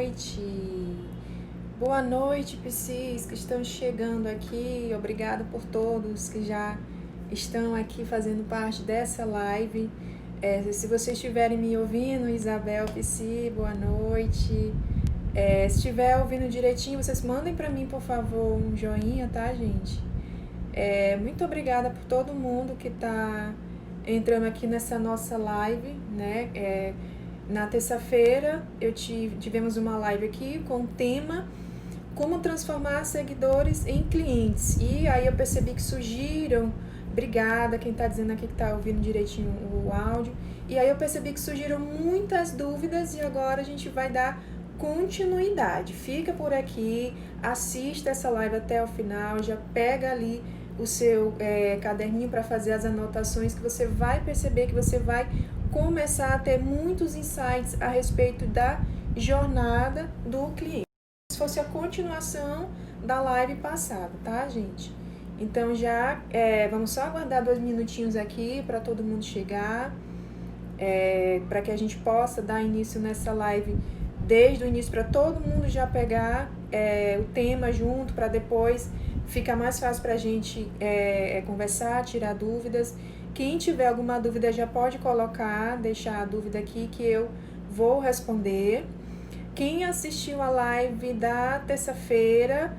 noite. Boa noite, Psis, que estão chegando aqui. Obrigada por todos que já estão aqui fazendo parte dessa live. Se vocês estiverem me ouvindo, Isabel, Psi, boa noite. Se estiver ouvindo direitinho, vocês mandem para mim, por favor, um joinha, tá, gente? Muito obrigada por todo mundo que está entrando aqui nessa nossa live, né? Na terça-feira tivemos uma live aqui com o tema como transformar seguidores em clientes. E aí eu percebi que surgiram, obrigada quem está dizendo aqui que está ouvindo direitinho o áudio, e aí eu percebi que surgiram muitas dúvidas e agora a gente vai dar continuidade. Fica por aqui, assista essa live até o final, já pega ali o seu caderninho para fazer as anotações, que você vai perceber que você vai começar a ter muitos insights a respeito da jornada do cliente. Se fosse a continuação da live passada, tá, gente? Então já vamos só aguardar 2 minutinhos aqui para todo mundo chegar, para que a gente possa dar início nessa live desde o início, para todo mundo já pegar o tema junto, para depois ficar mais fácil para a gente conversar, tirar dúvidas. Quem tiver alguma dúvida já pode colocar, deixar a dúvida aqui que eu vou responder. Quem assistiu a live da terça-feira,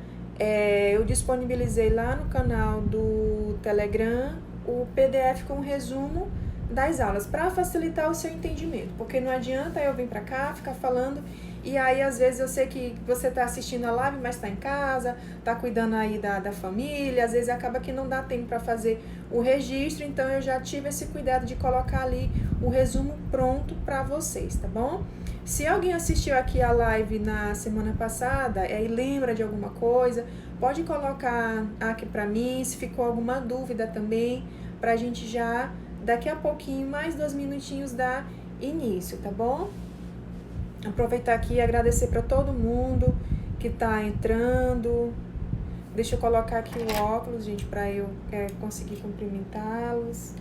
eu disponibilizei lá no canal do Telegram o PDF com o resumo das aulas, para facilitar o seu entendimento, porque não adianta eu vir para cá, ficar falando, e aí às vezes eu sei que você está assistindo a live, mas está em casa, está cuidando aí da família, às vezes acaba que não dá tempo para fazer o registro, então eu já tive esse cuidado de colocar ali o resumo pronto para vocês, tá bom? Se alguém assistiu aqui a live na semana passada e lembra de alguma coisa, pode colocar aqui para mim, se ficou alguma dúvida também, para a gente já, daqui a pouquinho, mais 2 minutinhos, dar início, tá bom? Aproveitar aqui e agradecer para todo mundo que está entrando. Deixa eu colocar aqui o óculos, gente, para eu conseguir cumprimentá-los.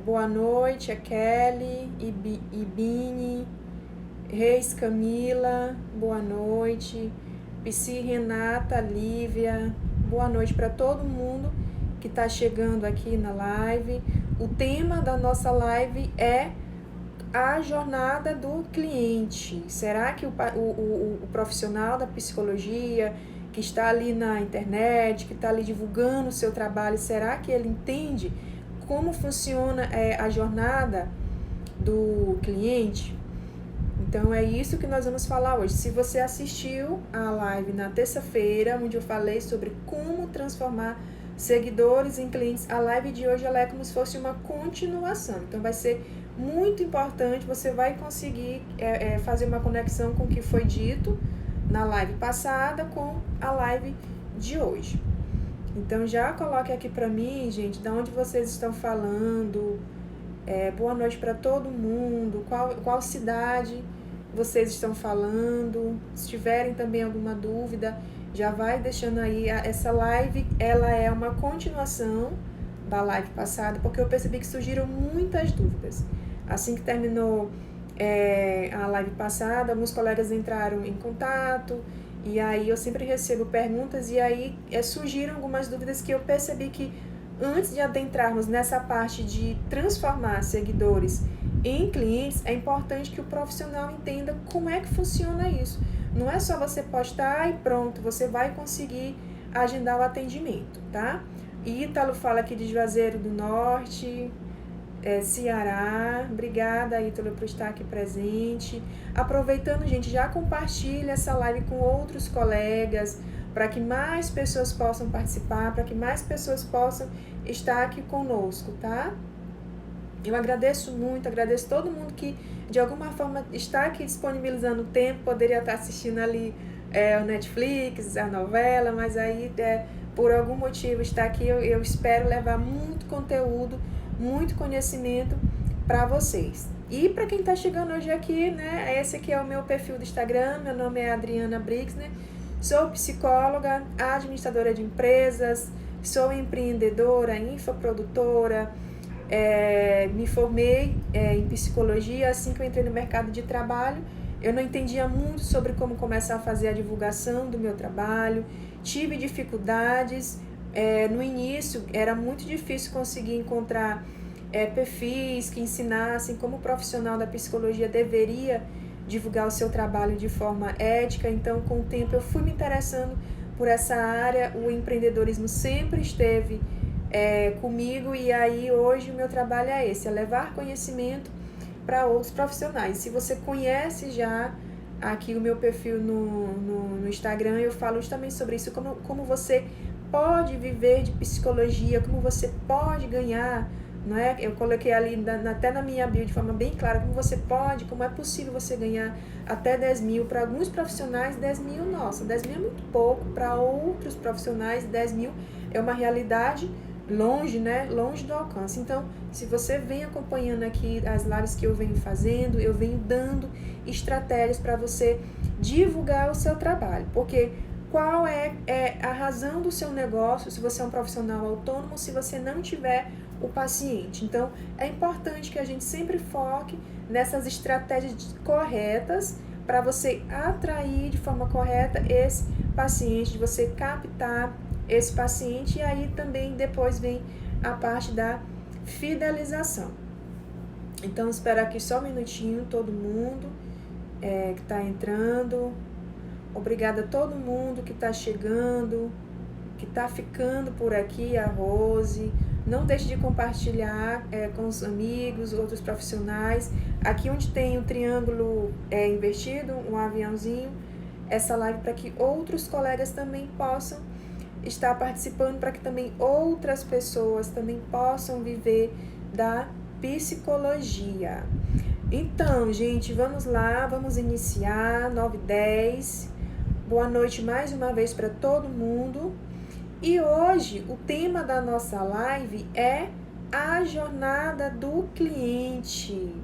Boa noite, Kelly, Ibini, Reis Camila, boa noite, Psi Renata, Lívia, boa noite para todo mundo que está chegando aqui na live. O tema da nossa live é a jornada do cliente. Será que o profissional da psicologia que está ali na internet, que está ali divulgando o seu trabalho, será que ele entende como funciona a jornada do cliente? Então é isso que nós vamos falar hoje. Se você assistiu a live na terça-feira, onde eu falei sobre como transformar seguidores em clientes, a live de hoje ela é como se fosse uma continuação. Então vai ser muito importante, você vai conseguir fazer uma conexão com o que foi dito na live passada com a live de hoje. Então já coloque aqui para mim, gente, de onde vocês estão falando. Boa noite para todo mundo. Qual cidade vocês estão falando? Se tiverem também alguma dúvida, já vai deixando aí. Essa live, ela é uma continuação da live passada, porque eu percebi que surgiram muitas dúvidas. Assim que terminou a live passada, alguns colegas entraram em contato, e aí eu sempre recebo perguntas, e aí surgiram algumas dúvidas que eu percebi que antes de adentrarmos nessa parte de transformar seguidores em clientes, é importante que o profissional entenda como é que funciona isso. Não é só você postar e pronto, você vai conseguir agendar o atendimento, tá? Ítalo fala aqui de Juazeiro do Norte, Ceará. Obrigada, Ítalo, por estar aqui presente. Aproveitando, gente, já compartilha essa live com outros colegas, para que mais pessoas possam participar, para que mais pessoas possam estar aqui conosco, tá? Eu agradeço muito, agradeço todo mundo que de alguma forma está aqui disponibilizando o tempo, poderia estar assistindo ali o Netflix, a novela, mas aí por algum motivo está aqui, eu espero levar muito conteúdo, muito conhecimento para vocês. E para quem está chegando hoje aqui, né, esse aqui é o meu perfil do Instagram, meu nome é Adriana Brixner, sou psicóloga, administradora de empresas, sou empreendedora, infoprodutora, me formei em psicologia assim que eu entrei no mercado de trabalho eu não entendia muito sobre como começar a fazer a divulgação do meu trabalho, tive dificuldades, no início era muito difícil conseguir encontrar perfis que ensinassem como o profissional da psicologia deveria divulgar o seu trabalho de forma ética. Então, com o tempo, eu fui me interessando por essa área, o empreendedorismo sempre esteve comigo, e aí hoje o meu trabalho é esse, é levar conhecimento para outros profissionais. Se você conhece já aqui o meu perfil no Instagram, eu falo justamente sobre isso, como você pode viver de psicologia, como você pode ganhar, não é? Eu coloquei ali até na minha bio de forma bem clara como é possível você ganhar até 10 mil. Para alguns profissionais, 10 mil, nossa, 10 mil é muito pouco. Para outros profissionais, 10 mil é uma realidade longe, né? Longe do alcance. Então, se você vem acompanhando aqui as lives que eu venho fazendo, eu venho dando estratégias para você divulgar o seu trabalho. Porque qual é a razão do seu negócio se você é um profissional autônomo, se você não tiver o paciente? Então, é importante que a gente sempre foque nessas estratégias corretas para você atrair de forma correta esse paciente, de você captar esse paciente, e aí também depois vem a parte da fidelização. Então, espero aqui só um minutinho, todo mundo que está entrando. Obrigada a todo mundo que está chegando, que está ficando por aqui, a Rose. Não deixe de compartilhar com os amigos, outros profissionais. Aqui onde tem o triângulo invertido, um aviãozinho, essa live para que outros colegas também possam estar participando, para que também outras pessoas também possam viver da psicologia. Então, gente, vamos lá, vamos iniciar, 9h10. Boa noite mais uma vez para todo mundo. E hoje o tema da nossa live é a jornada do cliente.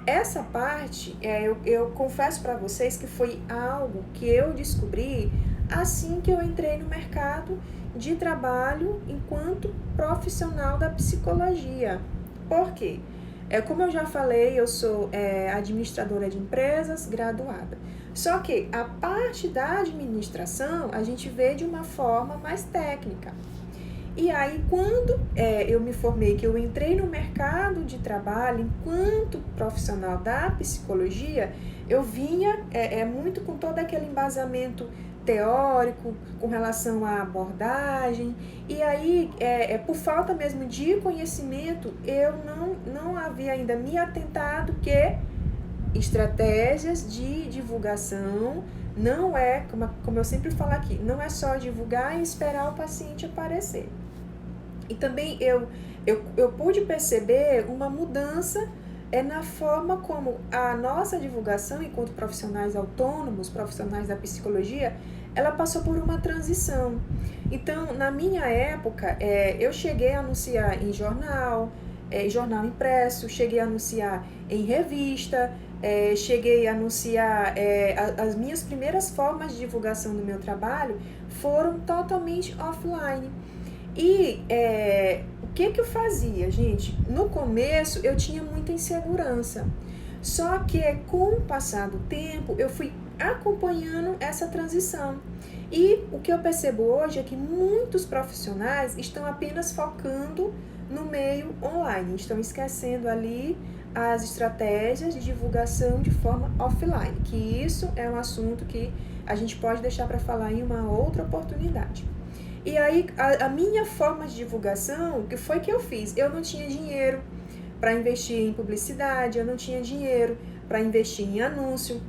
Essa parte, eu confesso para vocês que foi algo que eu descobri assim que eu entrei no mercado de trabalho enquanto profissional da psicologia. Por quê? Como eu já falei, eu sou administradora de empresas graduada. Só que a parte da administração a gente vê de uma forma mais técnica. E aí, quando eu me formei, que eu entrei no mercado de trabalho enquanto profissional da psicologia, eu vinha muito com todo aquele embasamento teórico com relação à abordagem, e aí, por falta mesmo de conhecimento, eu não havia ainda me atentado que estratégias de divulgação não é, como eu sempre falo aqui, não é só divulgar e esperar o paciente aparecer. E também eu pude perceber uma mudança na forma como a nossa divulgação enquanto profissionais autônomos, profissionais da psicologia, ela passou por uma transição. Então, na minha época, eu cheguei a anunciar em jornal impresso, cheguei a anunciar em revista, cheguei a anunciar, as minhas primeiras formas de divulgação do meu trabalho foram totalmente offline. E o que eu fazia, gente? No começo eu tinha muita insegurança, só que com o passar do tempo eu fui acompanhando essa transição. E o que eu percebo hoje é que muitos profissionais estão apenas focando no meio online, estão esquecendo ali as estratégias de divulgação de forma offline, que isso é um assunto que a gente pode deixar para falar em uma outra oportunidade. E aí, a minha forma de divulgação, o que foi que eu fiz? Eu não tinha dinheiro para investir em publicidade, eu não tinha dinheiro para investir em anúncio.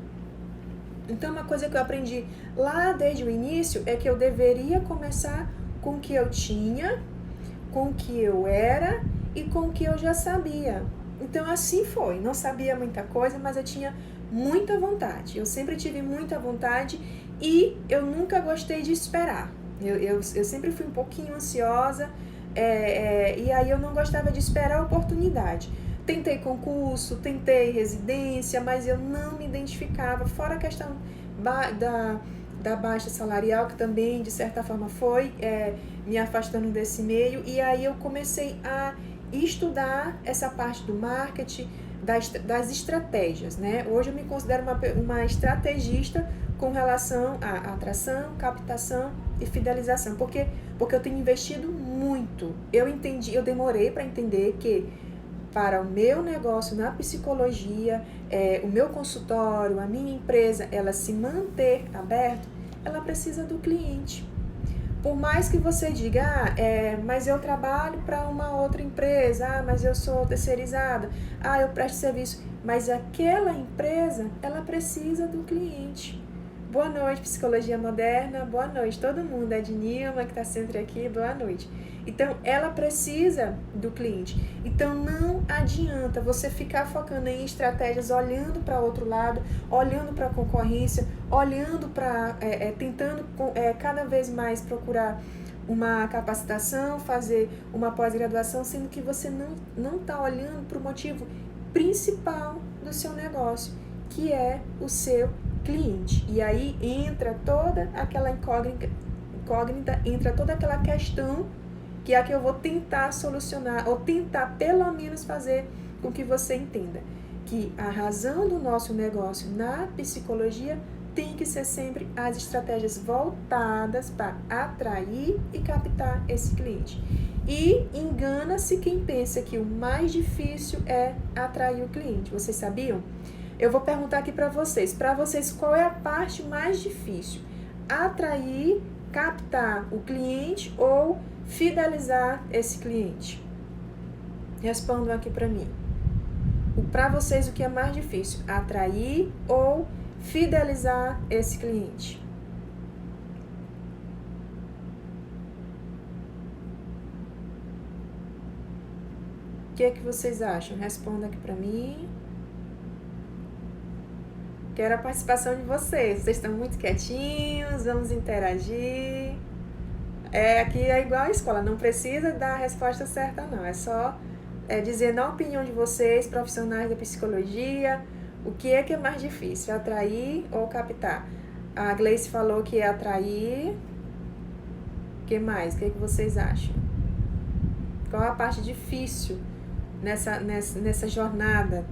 Então, uma coisa que eu aprendi lá desde o início é que eu deveria começar com o que eu tinha, com o que eu era e com o que eu já sabia. Então, assim foi. Não sabia muita coisa, mas eu tinha muita vontade. Eu sempre tive muita vontade e eu nunca gostei de esperar. Eu sempre fui um pouquinho ansiosa, e aí eu não gostava de esperar a oportunidade. Tentei concurso, tentei residência, mas eu não me identificava, fora a questão da baixa salarial, que também, de certa forma, foi me afastando desse meio. E aí eu comecei a estudar essa parte do marketing, das estratégias, né? Hoje eu me considero uma estrategista com relação à atração, captação e fidelização. Por quê? Porque eu tenho investido muito. Eu demorei para entender que para o meu negócio na psicologia, o meu consultório, a minha empresa, ela se manter aberta, ela precisa do cliente. Por mais que você diga, mas eu trabalho para uma outra empresa, mas eu sou terceirizada, eu presto serviço, mas aquela empresa, ela precisa do cliente. Boa noite, Psicologia Moderna, boa noite todo mundo, é de Nilma que está sempre aqui, boa noite. Então, ela precisa do cliente. Então, não adianta você ficar focando em estratégias, olhando para outro lado, olhando para a concorrência, olhando para, tentando cada vez mais procurar uma capacitação, fazer uma pós-graduação, sendo que você não está olhando para o motivo principal do seu negócio, que é o seu cliente. E aí entra toda aquela incógnita, entra toda aquela questão que é a que eu vou tentar solucionar, ou tentar pelo menos fazer com que você entenda que a razão do nosso negócio na psicologia tem que ser sempre as estratégias voltadas para atrair e captar esse cliente. E engana-se quem pensa que o mais difícil é atrair o cliente. Vocês sabiam? Eu vou perguntar aqui para vocês qual é a parte mais difícil? Atrair, captar o cliente ou fidelizar esse cliente? Respondam aqui para mim. Para vocês, o que é mais difícil? Atrair ou fidelizar esse cliente? O que é que vocês acham? Respondam aqui para mim. Quero a participação de vocês. Vocês estão muito quietinhos, vamos interagir. Aqui é igual a escola, não precisa dar a resposta certa não, é só dizer na opinião de vocês, profissionais da psicologia, o que é mais difícil, atrair ou captar? A Gleice falou que é atrair. O que mais? O que vocês acham? Qual a parte difícil nessa jornada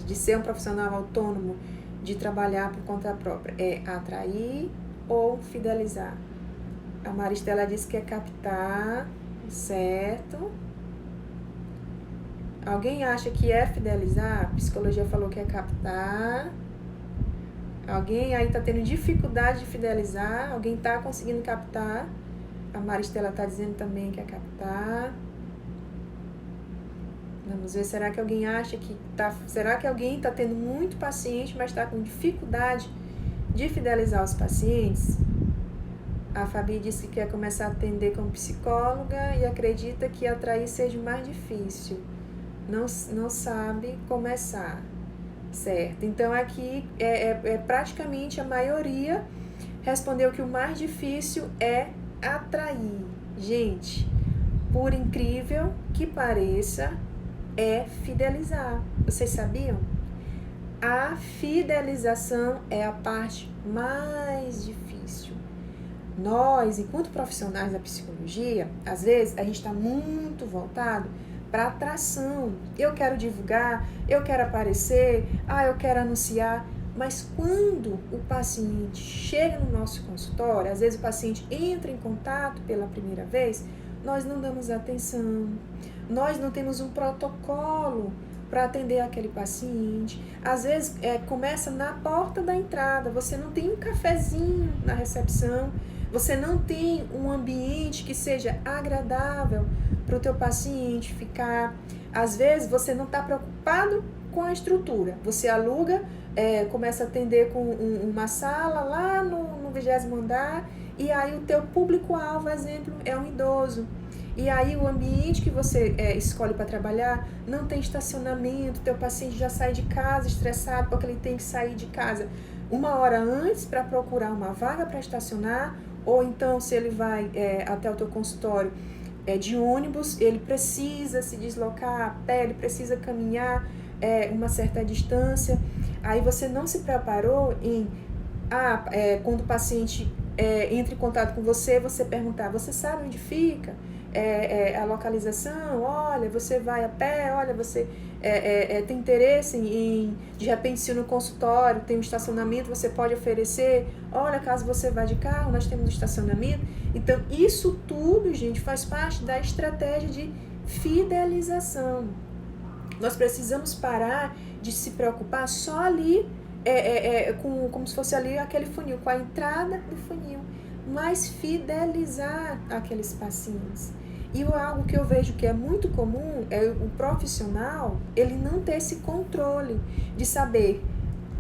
de ser um profissional autônomo, de trabalhar por conta própria? É atrair ou fidelizar? A Maristela disse que é captar, certo? Alguém acha que é fidelizar? A psicologia falou que é captar. Alguém aí está tendo dificuldade de fidelizar? Alguém está conseguindo captar? A Maristela está dizendo também que é captar. Vamos ver, será que alguém acha que será que alguém está tendo muito paciente, mas está com dificuldade de fidelizar os pacientes? A Fabi disse que quer começar a atender como psicóloga e acredita que atrair seja mais difícil. Não sabe começar, certo? Então, aqui praticamente a maioria respondeu que o mais difícil é atrair. Gente, por incrível que pareça, é fidelizar. Vocês sabiam? A fidelização é a parte mais difícil. Nós, enquanto profissionais da psicologia, às vezes a gente está muito voltado para atração. Eu quero divulgar, eu quero aparecer, eu quero anunciar. Mas quando o paciente chega no nosso consultório, às vezes o paciente entra em contato pela primeira vez, nós não damos atenção, nós não temos um protocolo para atender aquele paciente. Às vezes começa na porta da entrada, você não tem um cafezinho na recepção, você não tem um ambiente que seja agradável para o teu paciente ficar. Às vezes você não está preocupado com a estrutura, você aluga, começa a atender com uma sala lá no 20º andar, e aí o teu público-alvo, exemplo, é um idoso. E aí o ambiente que você escolhe para trabalhar não tem estacionamento, teu paciente já sai de casa estressado porque ele tem que sair de casa 1 hora antes para procurar uma vaga para estacionar, ou então se ele vai até o teu consultório de ônibus, ele precisa se deslocar a pé, ele precisa caminhar uma certa distância. Aí você não se preparou em, quando o paciente entra em contato com você, você perguntar, você sabe onde fica? a localização, olha, você vai a pé, olha, você tem interesse de repente, se no consultório tem um estacionamento, você pode oferecer, olha, caso você vá de carro, nós temos um estacionamento. Então, isso tudo, gente, faz parte da estratégia de fidelização. Nós precisamos parar de se preocupar só ali, como se fosse ali aquele funil, com a entrada do funil, mas fidelizar aqueles pacientes. E algo que eu vejo que é muito comum é o profissional, ele não ter esse controle de saber,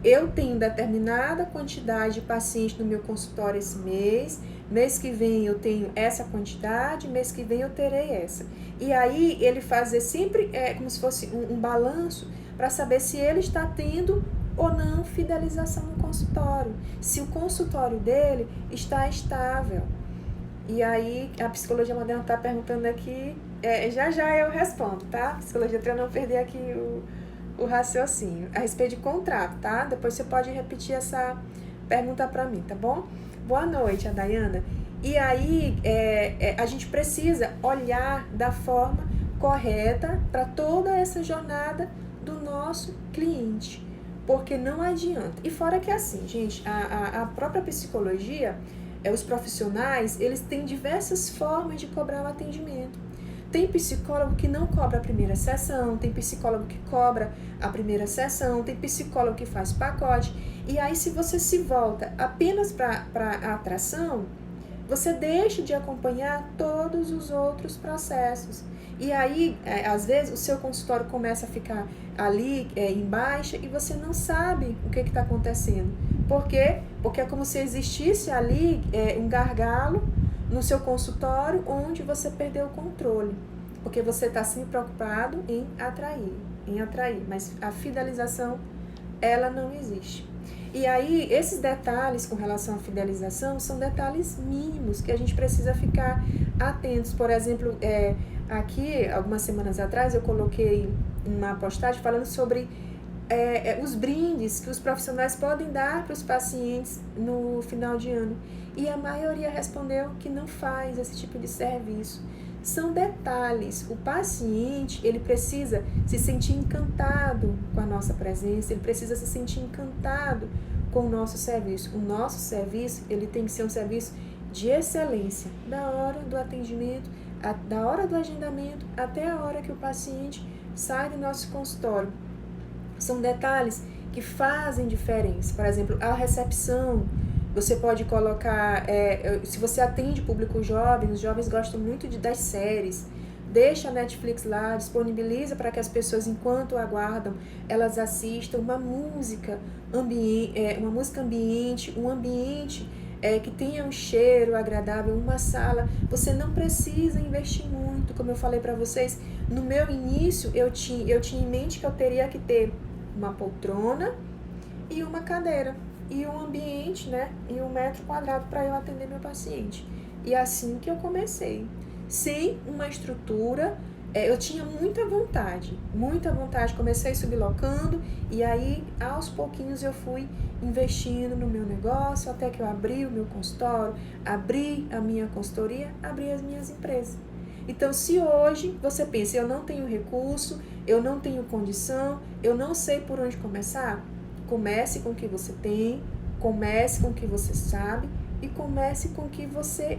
eu tenho determinada quantidade de pacientes no meu consultório esse mês que vem eu tenho essa quantidade, mês que vem eu terei essa. E aí ele fazer sempre como se fosse um balanço para saber se ele está tendo ou não fidelização no consultório, se o consultório dele está estável. E aí, a psicologia moderna está perguntando aqui, já eu respondo, tá? Psicologia para não perder aqui o raciocínio. A respeito de contrato, tá? Depois você pode repetir essa pergunta para mim, tá bom? Boa noite, a Dayana. E aí, a gente precisa olhar da forma correta para toda essa jornada do nosso cliente. Porque não adianta. E fora que assim, gente, a própria psicologia, os profissionais, eles têm diversas formas de cobrar o atendimento. Tem psicólogo que não cobra a primeira sessão, tem psicólogo que cobra a primeira sessão, tem psicólogo que faz pacote. E aí, se você se volta apenas para a atração, você deixa de acompanhar todos os outros processos. E aí, às vezes, o seu consultório começa a ficar ali em baixa e você não sabe o que está acontecendo. Por quê? Porque é como se existisse ali um gargalo no seu consultório onde você perdeu o controle. Porque você está sempre preocupado em atrair. Mas a fidelização, ela não existe. E aí, esses detalhes com relação à fidelização são detalhes mínimos que a gente precisa ficar atentos. Por exemplo, aqui, algumas semanas atrás, eu coloquei uma postagem falando sobre os brindes que os profissionais podem dar para os pacientes no final de ano. E a maioria respondeu que não faz esse tipo de serviço. São detalhes. O paciente, ele precisa se sentir encantado com a nossa presença, ele precisa se sentir encantado com o nosso serviço. O nosso serviço, ele tem que ser um serviço de excelência, da hora do atendimento, da hora do agendamento, até a hora que o paciente sai do nosso consultório. São detalhes que fazem diferença. Por exemplo, a recepção. Você pode colocar, se você atende público jovem, os jovens gostam muito das séries, deixa a Netflix lá, disponibiliza para que as pessoas, enquanto aguardam, elas assistam uma música ambiente, um ambiente que tenha um cheiro agradável, uma sala. Você não precisa investir muito, como eu falei para vocês. No meu início, eu tinha em mente que eu teria que ter uma poltrona e uma cadeira. E um ambiente, e 1 metro quadrado para eu atender meu paciente. E assim que eu comecei. Sem uma estrutura, eu tinha muita vontade, comecei sublocando, e aí, aos pouquinhos, eu fui investindo no meu negócio, até que eu abri o meu consultório, abri a minha consultoria, abri as minhas empresas. Então, se hoje você pensa, eu não tenho recurso, eu não tenho condição, eu não sei por onde começar, comece com o que você tem, comece com o que você sabe e comece com o que você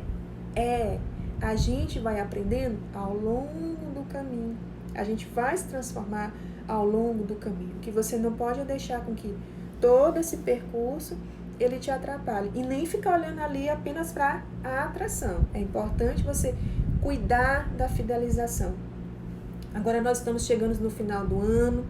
é. A gente vai aprendendo ao longo do caminho. A gente vai se transformar ao longo do caminho. O que você não pode deixar com que todo esse percurso ele te atrapalhe. E nem ficar olhando ali apenas para a atração. É importante você cuidar da fidelização. Agora nós estamos chegando no final do ano.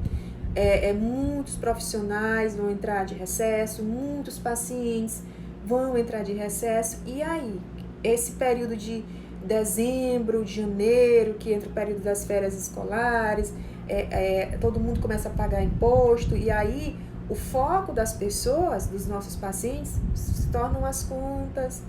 Muitos profissionais vão entrar de recesso, muitos pacientes vão entrar de recesso. E aí, esse período de dezembro, de janeiro, que entra o período das férias escolares, todo mundo começa a pagar imposto, e aí o foco das pessoas, dos nossos pacientes, se tornam as contas,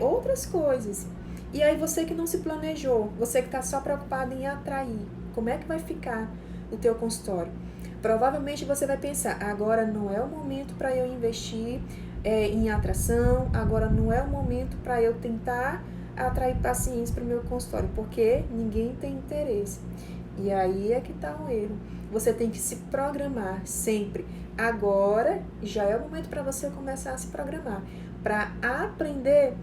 outras coisas. E aí você que não se planejou, você que está só preocupado em atrair, como é que vai ficar o teu consultório? Provavelmente você vai pensar, agora não é o momento para eu investir em atração, agora não é o momento para eu tentar a atrair pacientes para o meu consultório, porque ninguém tem interesse. E aí é que está o erro. Você tem que se programar sempre. Agora já é o momento para você começar a se programar, para aprender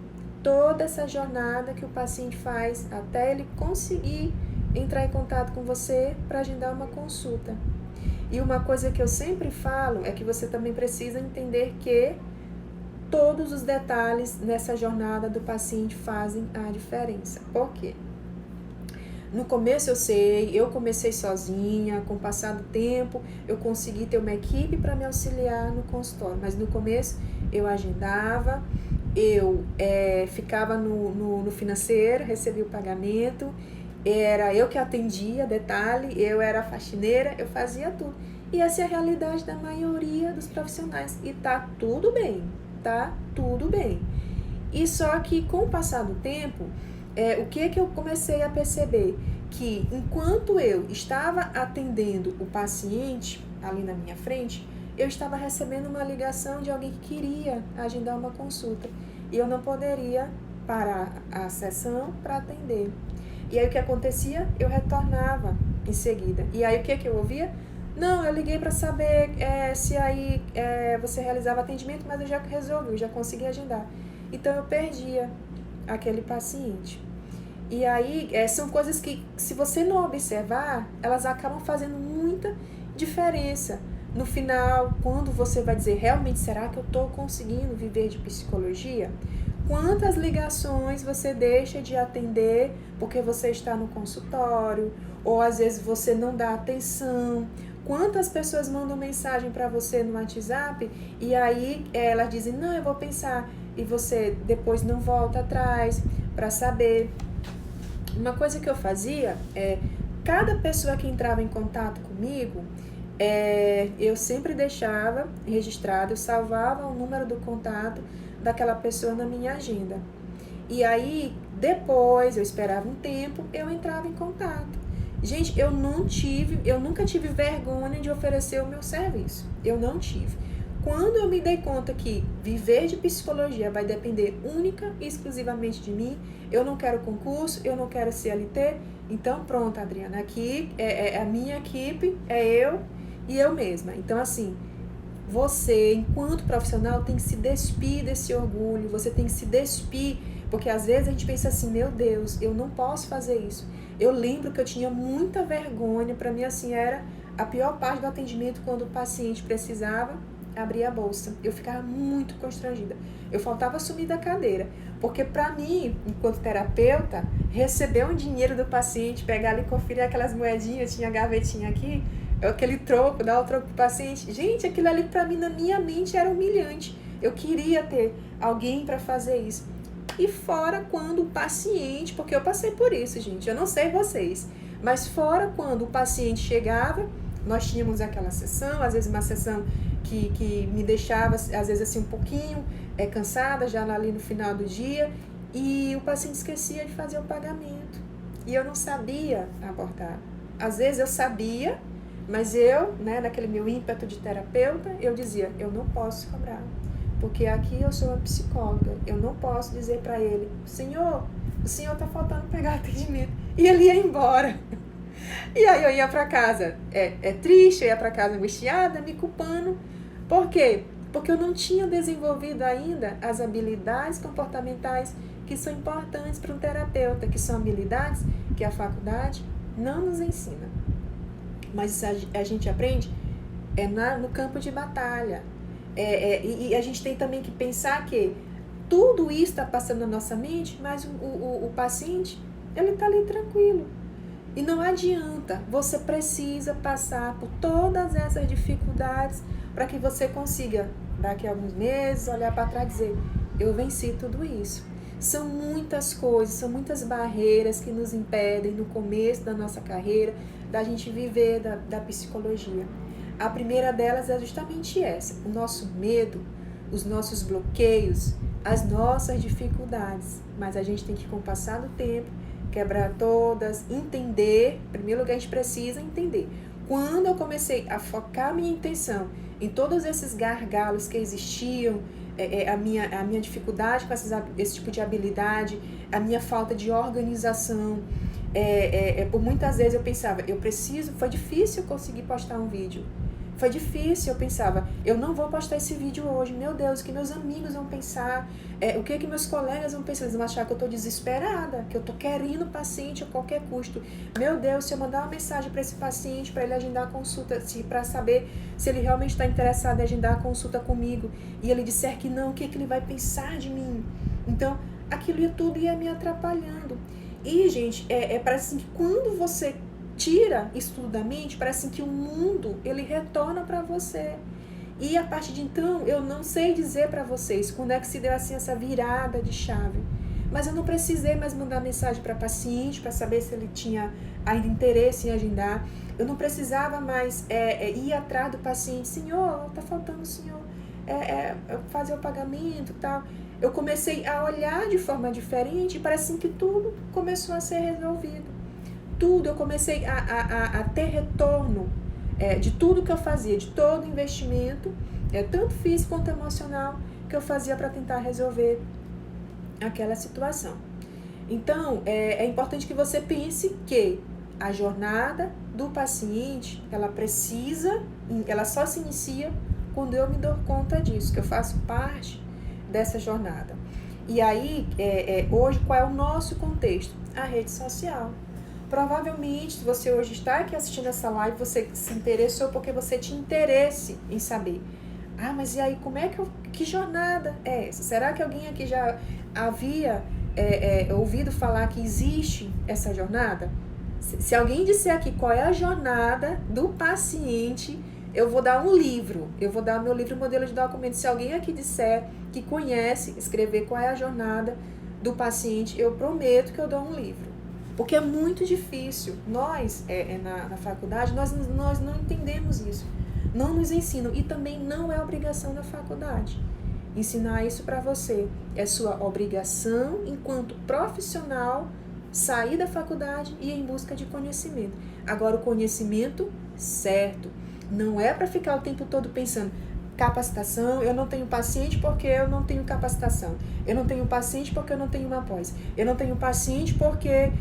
toda essa jornada que o paciente faz até ele conseguir entrar em contato com você para agendar uma consulta. E uma coisa que eu sempre falo é que você também precisa entender que todos os detalhes nessa jornada do paciente fazem a diferença. Por quê? No começo eu comecei sozinha, com o passar do tempo, eu consegui ter uma equipe para me auxiliar no consultório, mas no começo eu agendava, eu ficava no financeiro, recebia o pagamento, era eu que atendia, detalhe, eu era a faxineira, eu fazia tudo. E essa é a realidade da maioria dos profissionais, e tá tudo bem, tá tudo bem. E só que com o passar do tempo, o que eu comecei a perceber? Que enquanto eu estava atendendo o paciente ali na minha frente, eu estava recebendo uma ligação de alguém que queria agendar uma consulta. E eu não poderia parar a sessão para atender. E aí o que acontecia? Eu retornava em seguida. E aí o que eu ouvia? Não, eu liguei para saber se aí você realizava atendimento, mas eu já resolvi, eu já consegui agendar. Então eu perdia aquele paciente. E aí são coisas que, se você não observar, elas acabam fazendo muita diferença. No final, quando você vai dizer, realmente, será que eu estou conseguindo viver de psicologia? Quantas ligações você deixa de atender porque você está no consultório, ou às vezes você não dá atenção? Quantas pessoas mandam mensagem para você no WhatsApp e aí elas dizem, não, eu vou pensar, e você depois não volta atrás para saber. Uma coisa que eu fazia cada pessoa que entrava em contato comigo, eu sempre deixava registrado, eu salvava o número do contato daquela pessoa na minha agenda. E aí, depois, eu esperava um tempo, eu entrava em contato. Gente, eu nunca tive vergonha de oferecer o meu serviço. Eu não tive. Quando eu me dei conta que viver de psicologia vai depender única e exclusivamente de mim, eu não quero concurso, eu não quero CLT, então pronto, Adriana, aqui a minha equipe, é eu e eu mesma. Então, assim, você, enquanto profissional, tem que se despir desse orgulho, você tem que se despir, porque às vezes a gente pensa assim, meu Deus, eu não posso fazer isso. Eu lembro que eu tinha muita vergonha, para mim assim, era a pior parte do atendimento quando o paciente precisava abrir a bolsa. Eu ficava muito constrangida. Eu faltava assumir da cadeira, porque para mim, enquanto terapeuta, receber um dinheiro do paciente, pegar ali, conferir aquelas moedinhas, tinha gavetinha aqui, aquele troco, dar o troco pro paciente. Gente, aquilo ali para mim, na minha mente, era humilhante. Eu queria ter alguém para fazer isso. E fora quando o paciente, porque eu passei por isso, gente, eu não sei vocês, mas fora quando o paciente chegava, nós tínhamos aquela sessão, às vezes uma sessão que me deixava, às vezes assim, um pouquinho cansada, já ali no final do dia, e o paciente esquecia de fazer o pagamento. E eu não sabia abordar. Às vezes eu sabia, mas eu, naquele meu ímpeto de terapeuta, eu dizia, eu não posso cobrar, porque aqui eu sou uma psicóloga, eu não posso dizer para ele, senhor, o senhor está faltando pegar atendimento, e ele ia embora. E aí eu ia para casa triste, eu ia para casa angustiada, me culpando. Por quê? Porque eu não tinha desenvolvido ainda as habilidades comportamentais que são importantes para um terapeuta, que são habilidades que a faculdade não nos ensina. Mas a gente aprende no campo de batalha. E a gente tem também que pensar que tudo isso está passando na nossa mente, mas o paciente, ele está ali tranquilo. E não adianta, você precisa passar por todas essas dificuldades para que você consiga, daqui a alguns meses, olhar para trás e dizer, eu venci tudo isso. São muitas coisas, são muitas barreiras que nos impedem no começo da nossa carreira, da gente viver da psicologia. A primeira delas é justamente essa, o nosso medo, os nossos bloqueios, as nossas dificuldades. Mas a gente tem que, com o passar do tempo, quebrar todas, entender. Em primeiro lugar, a gente precisa entender. Quando eu comecei a focar minha intenção em todos esses gargalos que existiam a minha dificuldade com esse tipo de habilidade, a minha falta de organização. Por muitas vezes eu pensava, foi difícil conseguir postar um vídeo. Foi difícil, eu pensava, eu não vou postar esse vídeo hoje, meu Deus, o que meus amigos vão pensar, o que meus colegas vão pensar, eles vão achar que eu estou desesperada, que eu estou querendo o paciente a qualquer custo. Meu Deus, se eu mandar uma mensagem para esse paciente, para ele agendar a consulta, para saber se ele realmente está interessado em agendar a consulta comigo, e ele disser que não, o que ele vai pensar de mim? Então, aquilo tudo ia me atrapalhando. E, gente, parece assim que quando você tira isso tudo da mente, parece que o mundo, ele retorna para você. E a partir de então, eu não sei dizer para vocês quando é que se deu assim essa virada de chave. Mas eu não precisei mais mandar mensagem para paciente para saber se ele tinha ainda interesse em agendar. Eu não precisava mais ir atrás do paciente. Senhor, tá faltando o senhor fazer o pagamento e tal. Eu comecei a olhar de forma diferente e parece que tudo começou a ser resolvido. Tudo, eu comecei a ter retorno de tudo que eu fazia, de todo investimento, tanto físico quanto emocional, que eu fazia para tentar resolver aquela situação. Então, é importante que você pense que a jornada do paciente, ela só se inicia quando eu me dou conta disso, que eu faço parte dessa jornada. E aí, hoje, qual é o nosso contexto? A rede social. Provavelmente, se você hoje está aqui assistindo essa live, você se interessou porque você tinha interesse em saber. Ah, mas e aí, que jornada é essa? Será que alguém aqui já havia ouvido falar que existe essa jornada? Se alguém disser aqui qual é a jornada do paciente, eu vou dar um livro. Eu vou dar o meu livro modelo de documento. Se alguém aqui disser que conhece, escrever qual é a jornada do paciente, eu prometo que eu dou um livro. Porque é muito difícil. Nós, na faculdade, nós não entendemos isso. Não nos ensinam. E também não é obrigação da faculdade. Ensinar isso para você. É sua obrigação, enquanto profissional, sair da faculdade e ir em busca de conhecimento. Agora, o conhecimento certo. Não é para ficar o tempo todo pensando... Capacitação, eu não tenho paciente porque eu não tenho capacitação. Eu não tenho paciente porque eu não tenho uma pós. Eu não tenho paciente porque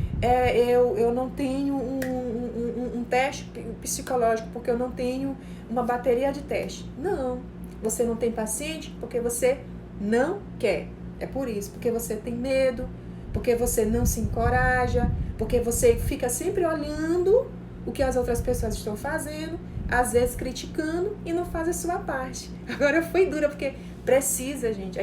eu não tenho um teste psicológico, porque eu não tenho uma bateria de teste. Não. Você não tem paciente porque você não quer. É por isso, porque você tem medo, porque você não se encoraja, porque você fica sempre olhando o que as outras pessoas estão fazendo, às vezes criticando e não faz a sua parte. Agora foi dura, porque precisa, gente.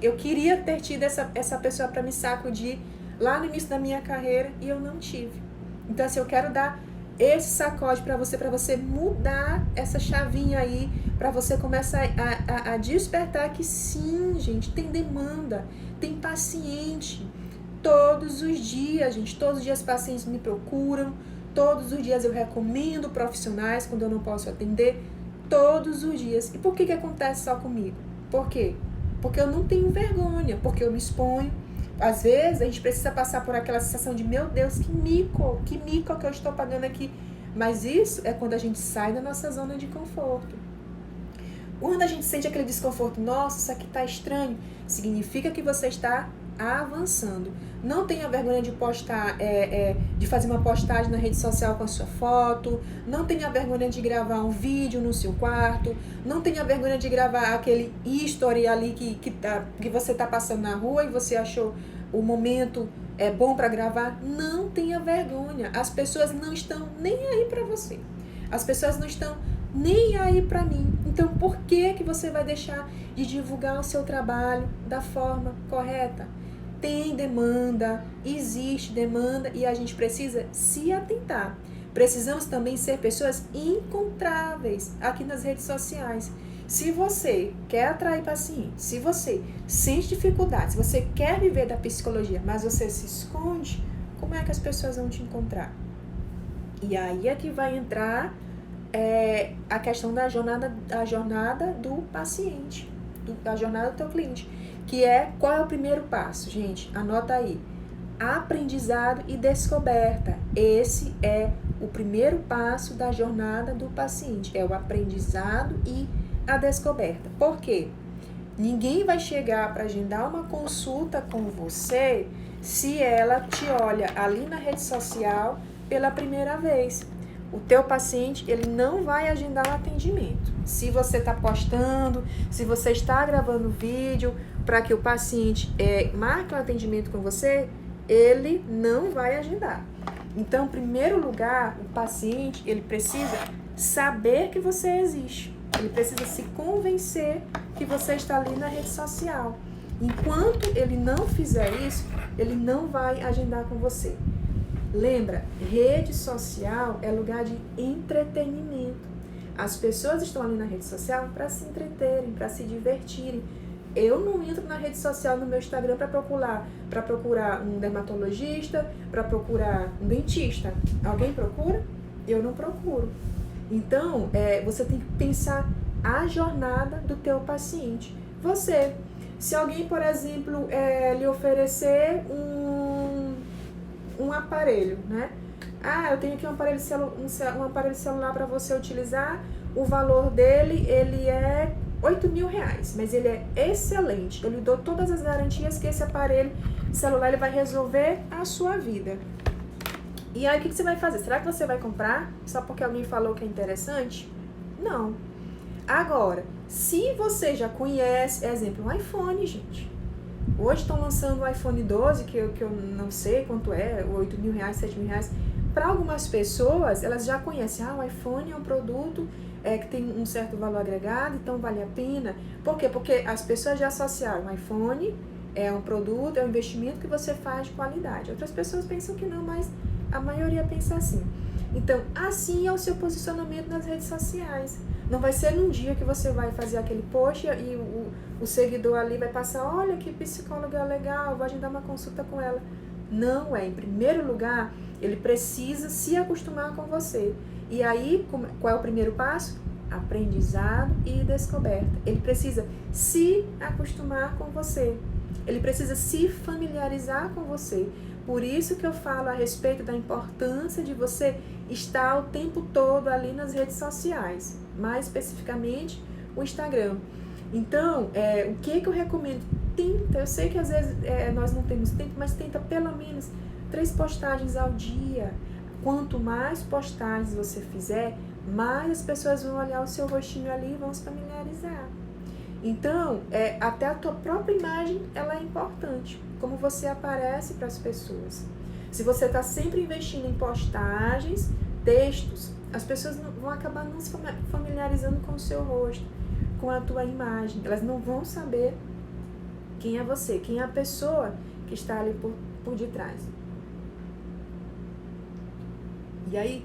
Eu queria ter tido essa pessoa para me sacudir lá no início da minha carreira e eu não tive. Então, assim, eu quero dar esse sacode para você mudar essa chavinha aí, para você começar a despertar que sim, gente, tem demanda, tem paciente. Todos os dias, gente, todos os dias pacientes me procuram. Todos os dias eu recomendo profissionais quando eu não posso atender. Todos os dias. E por que acontece só comigo? Por quê? Porque eu não tenho vergonha, porque eu me exponho. Às vezes a gente precisa passar por aquela sensação de, meu Deus, que mico que eu estou pagando aqui. Mas isso é quando a gente sai da nossa zona de conforto. Quando a gente sente aquele desconforto, nossa, isso aqui está estranho, significa que você está avançando. Não tenha vergonha de postar, de fazer uma postagem na rede social com a sua foto. Não tenha vergonha de gravar um vídeo no seu quarto. Não tenha vergonha de gravar aquele history ali que você está passando na rua e você achou o momento bom para gravar. Não tenha vergonha. As pessoas não estão nem aí para você. As pessoas não estão nem aí para mim. Então, por que você vai deixar de divulgar o seu trabalho da forma correta? Tem demanda, existe demanda e a gente precisa se atentar. Precisamos também ser pessoas encontráveis aqui nas redes sociais. Se você quer atrair pacientes, se você sente dificuldade, se você quer viver da psicologia, mas você se esconde, como é que as pessoas vão te encontrar? E aí é que vai entrar a questão da jornada do paciente, da jornada do teu cliente. Que qual é o primeiro passo, gente? Anota aí. Aprendizado e descoberta. Esse é o primeiro passo da jornada do paciente. É o aprendizado e a descoberta. Por quê? Ninguém vai chegar para agendar uma consulta com você se ela te olha ali na rede social pela primeira vez. O teu paciente, ele não vai agendar um atendimento. Se você está postando, se você está gravando vídeo para que o paciente marque um atendimento com você, ele não vai agendar. Então, em primeiro lugar, o paciente, ele precisa saber que você existe. Ele precisa se convencer que você está ali na rede social. Enquanto ele não fizer isso, ele não vai agendar com você. Lembra, rede social é lugar de entretenimento. As pessoas estão ali na rede social para se entreterem, para se divertirem. Eu não entro na rede social no meu Instagram para procurar um dermatologista, para procurar um dentista. Alguém procura? Eu não procuro. Então, você tem que pensar a jornada do teu paciente. Você, se alguém, por exemplo, lhe oferecer um aparelho, né? Ah, eu tenho aqui um aparelho celular para você utilizar, o valor dele, ele é R$8.000, mas ele é excelente. Eu lhe dou todas as garantias que esse aparelho celular ele vai resolver a sua vida. E aí, o que você vai fazer? Será que você vai comprar só porque alguém falou que é interessante? Não. Agora, se você já conhece, exemplo, um iPhone, gente. Hoje estão lançando o iPhone 12, que eu não sei quanto é, R$8.000, R$7.000. Para algumas pessoas, elas já conhecem, o iPhone é um produto que tem um certo valor agregado, então vale a pena. Por quê? Porque as pessoas já associaram o iPhone, é um produto, é um investimento que você faz de qualidade. Outras pessoas pensam que não, mas a maioria pensa assim. Então, assim é o seu posicionamento nas redes sociais. Não vai ser num dia que você vai fazer aquele post e o seguidor ali vai passar, olha que psicóloga legal, vou agendar uma consulta com ela. Não é. Em primeiro lugar, ele precisa se acostumar com você. E aí, qual é o primeiro passo? Aprendizado e descoberta. Ele precisa se acostumar com você. Ele precisa se familiarizar com você. Por isso que eu falo a respeito da importância de você estar o tempo todo ali nas redes sociais. Mais especificamente, o Instagram. Então, o que eu recomendo? Tenta, eu sei que às vezes nós não temos tempo, mas tenta pelo menos 3 postagens ao dia. Quanto mais postagens você fizer, mais as pessoas vão olhar o seu rostinho ali e vão se familiarizar. Então, até a tua própria imagem, ela é importante. Como você aparece para as pessoas. Se você está sempre investindo em postagens, textos, as pessoas vão acabar não se familiarizando com o seu rosto, com a tua imagem. Elas não vão saber quem é você, quem é a pessoa que está ali por detrás. E aí,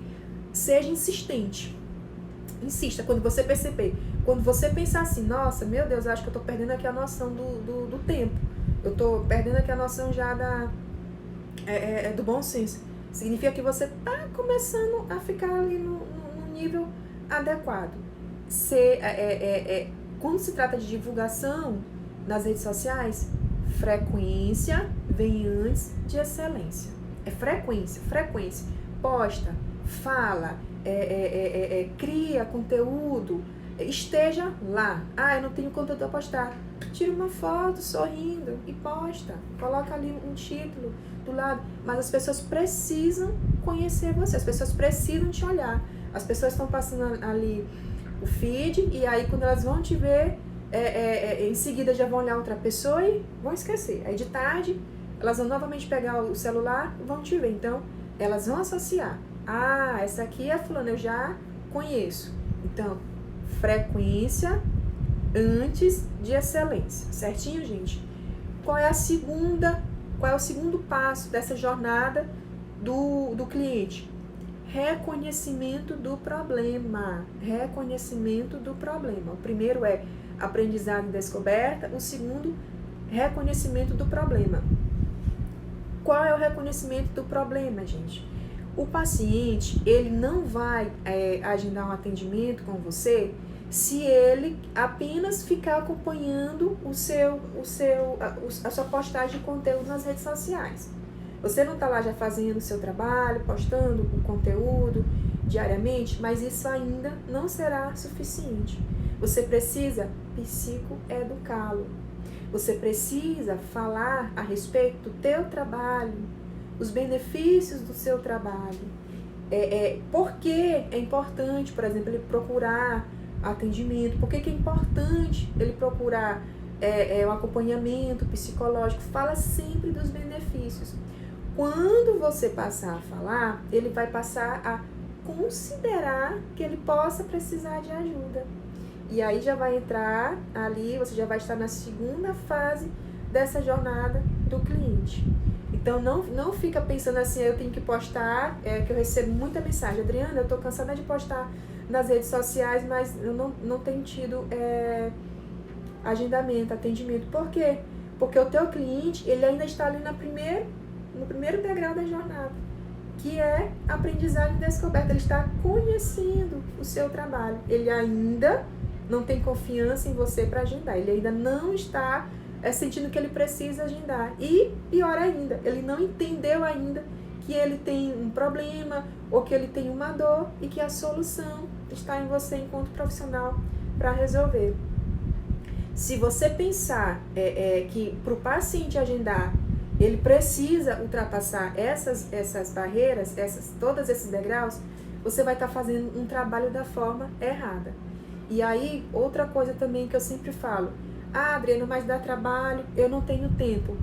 seja insistente. Insista, quando você perceber. Quando você pensar assim, nossa, meu Deus, acho que eu tô perdendo aqui a noção do tempo. Eu tô perdendo aqui a noção já do bom senso. Significa que você tá começando a ficar ali no nível adequado. Quando se trata de divulgação nas redes sociais, frequência vem antes de excelência. É frequência. Posta, fala, cria conteúdo, esteja lá. Eu não tenho conteúdo a postar. Tira uma foto sorrindo e posta. Coloca ali um título do lado. Mas as pessoas precisam conhecer você. As pessoas precisam te olhar. As pessoas estão passando ali o feed e aí quando elas vão te ver, em seguida já vão olhar outra pessoa e vão esquecer. Aí de tarde, elas vão novamente pegar o celular e vão te ver. Então, elas vão associar. Essa aqui é a fulana, eu já conheço. Então, frequência antes de excelência. Certinho, gente? Qual é o segundo passo dessa jornada do cliente? Reconhecimento do problema. O primeiro é aprendizado e descoberta. O segundo, reconhecimento do problema. Qual é o reconhecimento do problema, gente? O paciente, ele não vai agendar um atendimento com você se ele apenas ficar acompanhando a sua postagem de conteúdo nas redes sociais. Você não está lá já fazendo o seu trabalho, postando o conteúdo diariamente, mas isso ainda não será suficiente. Você precisa psicoeducá-lo. Você precisa falar a respeito do teu trabalho, os benefícios do seu trabalho. Por que é importante, por exemplo, ele procurar atendimento? Por que é importante ele procurar o acompanhamento psicológico? Fala sempre dos benefícios. Quando você passar a falar, ele vai passar a considerar que ele possa precisar de ajuda. E aí já vai entrar ali, você já vai estar na segunda fase dessa jornada do cliente. Então não fica pensando assim, eu tenho que postar, que eu recebo muita mensagem, Adriana, eu tô cansada de postar nas redes sociais, mas eu não tenho tido agendamento, atendimento. Por quê? Porque o teu cliente, ele ainda está ali no primeiro degrau da jornada, que é aprendizagem e descoberta. Ele está conhecendo o seu trabalho. Ele ainda não tem confiança em você para agendar. Ele ainda não está sentindo que ele precisa agendar. E, pior ainda, ele não entendeu ainda que ele tem um problema ou que ele tem uma dor e que a solução está em você enquanto profissional para resolver. Se você pensar que para o paciente agendar, ele precisa ultrapassar essas barreiras, todos esses degraus, você vai estar fazendo um trabalho da forma errada. E aí, outra coisa também que eu sempre falo, Adriana, mas dá trabalho, eu não tenho tempo.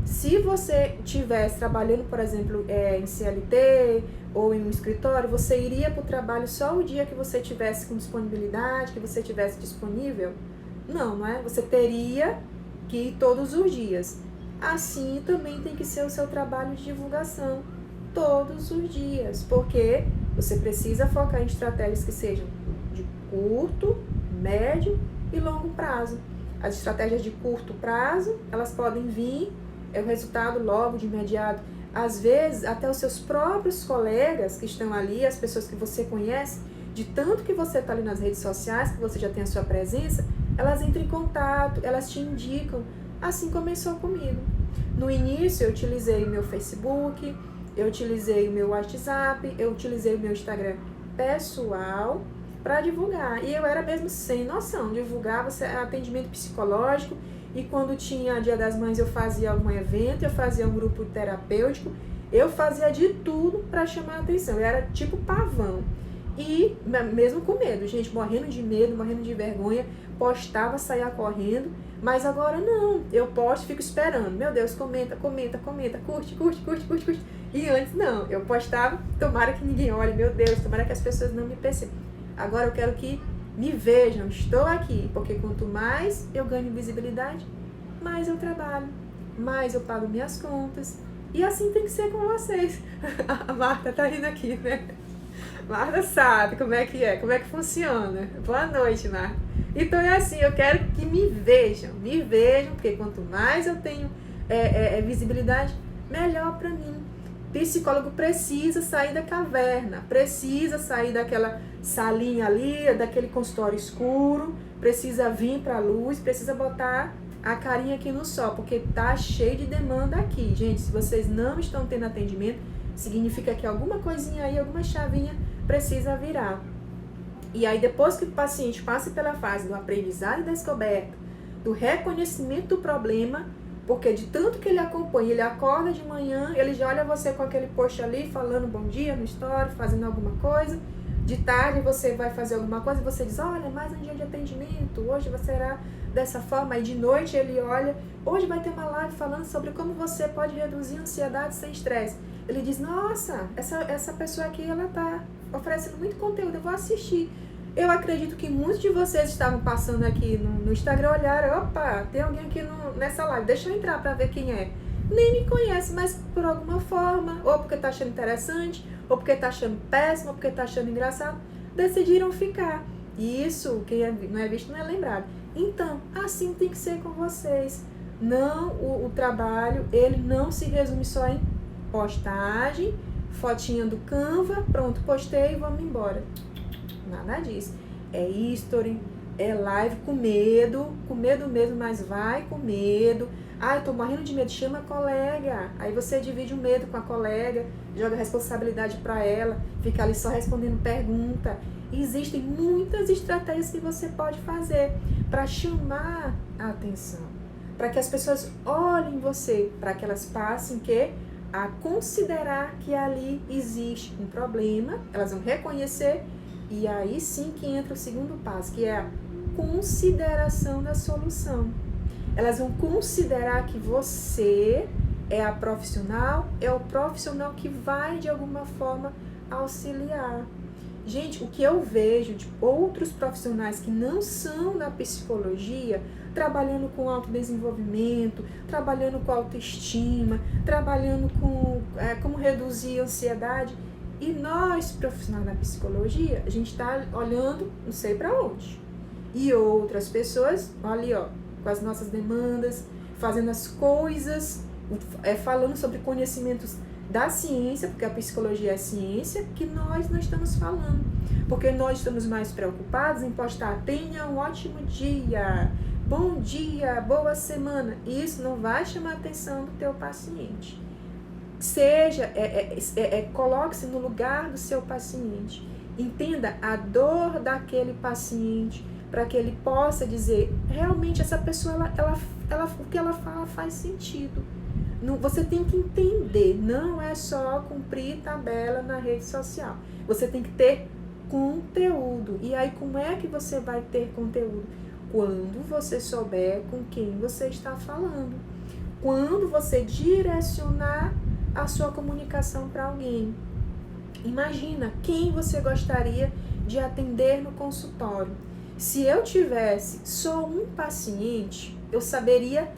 Se você estivesse trabalhando, por exemplo, em CLT ou em um escritório, você iria para o trabalho só o dia que você tivesse com disponibilidade, que você tivesse disponível? Não é? Você teria que ir todos os dias. Assim também tem que ser o seu trabalho de divulgação, todos os dias, porque você precisa focar em estratégias que sejam de curto, médio e longo prazo. As estratégias de curto prazo, elas podem vir, o resultado logo, de imediato. Às vezes, até os seus próprios colegas que estão ali, as pessoas que você conhece, de tanto que você está ali nas redes sociais, que você já tem a sua presença, elas entram em contato, elas te indicam. Assim começou comigo. No início, eu utilizei o meu Facebook, eu utilizei o meu WhatsApp, eu utilizei o meu Instagram pessoal para divulgar. E eu era mesmo sem noção. Divulgava atendimento psicológico. E quando tinha Dia das Mães, eu fazia algum evento, eu fazia um grupo terapêutico. Eu fazia de tudo para chamar a atenção. Eu era tipo pavão. E mesmo com medo, gente, morrendo de medo, morrendo de vergonha, postava, saía correndo. Mas agora não, eu posto e fico esperando. Meu Deus, comenta, curte. E antes não, eu postava, tomara que ninguém olhe, meu Deus, tomara que as pessoas não me percebam. Agora eu quero que me vejam, estou aqui, porque quanto mais eu ganho visibilidade, mais eu trabalho, mais eu pago minhas contas. E assim tem que ser com vocês. A Marta tá rindo aqui, né? Marta sabe como é que funciona. Boa noite, Marta. Então é assim, eu quero que me vejam, porque quanto mais eu tenho visibilidade, melhor para mim. Psicólogo precisa sair da caverna, precisa sair daquela salinha ali, daquele consultório escuro, precisa vir para a luz, precisa botar a carinha aqui no sol, porque tá cheio de demanda aqui. Gente, se vocês não estão tendo atendimento, significa que alguma coisinha aí, alguma chavinha precisa virar. E aí, depois que o paciente passe pela fase do aprendizado e descoberta, do reconhecimento do problema, porque de tanto que ele acompanha, ele acorda de manhã, ele já olha você com aquele post ali, falando bom dia no story, fazendo alguma coisa. De tarde você vai fazer alguma coisa e você diz, olha, mais um dia de atendimento, hoje você será dessa forma. Aí de noite ele olha, hoje vai ter uma live falando sobre como você pode reduzir a ansiedade sem estresse. Ele diz, nossa, essa pessoa aqui, ela tá oferecendo muito conteúdo, eu vou assistir. Eu acredito que muitos de vocês estavam passando aqui no Instagram, olharam, opa, tem alguém aqui nessa live, deixa eu entrar para ver quem é. Nem me conhece, mas por alguma forma, ou porque tá achando interessante, ou porque tá achando péssimo, ou porque tá achando engraçado, decidiram ficar. E isso, quem não é visto não é lembrado. Então, assim tem que ser com vocês. Não, o trabalho, ele não se resume só em postagem, fotinha do Canva, pronto, postei e vamos embora. Nada disso. É history, É live com medo mesmo, mas vai com medo. Eu tô morrendo de medo, chama a colega. Aí você divide o medo com a colega, joga a responsabilidade para ela, fica ali só respondendo pergunta. Existem muitas estratégias que você pode fazer para chamar a atenção, para que as pessoas olhem você, para que elas passem a considerar que ali existe um problema, elas vão reconhecer, e aí sim que entra o segundo passo, que é a consideração da solução. Elas vão considerar que você é a profissional, é o profissional que vai de alguma forma auxiliar. Gente, o que eu vejo de outros profissionais que não são da psicologia, trabalhando com autodesenvolvimento, trabalhando com autoestima, trabalhando com como reduzir a ansiedade, e nós, profissionais da psicologia, a gente está olhando não sei para onde. E outras pessoas, olha ali, com as nossas demandas, fazendo as coisas, falando sobre conhecimentos da ciência, porque a psicologia é ciência, que nós não estamos falando. Porque nós estamos mais preocupados em postar, tenha um ótimo dia, bom dia, boa semana. Isso não vai chamar a atenção do teu paciente. Coloque-se no lugar do seu paciente. Entenda a dor daquele paciente, para que ele possa dizer, realmente essa pessoa, o que ela fala faz sentido. Você tem que entender, não é só cumprir tabela na rede social. Você tem que ter conteúdo. E aí, como é que você vai ter conteúdo? Quando você souber com quem você está falando. Quando você direcionar a sua comunicação para alguém. Imagina quem você gostaria de atender no consultório. Se eu tivesse só um paciente, eu saberia...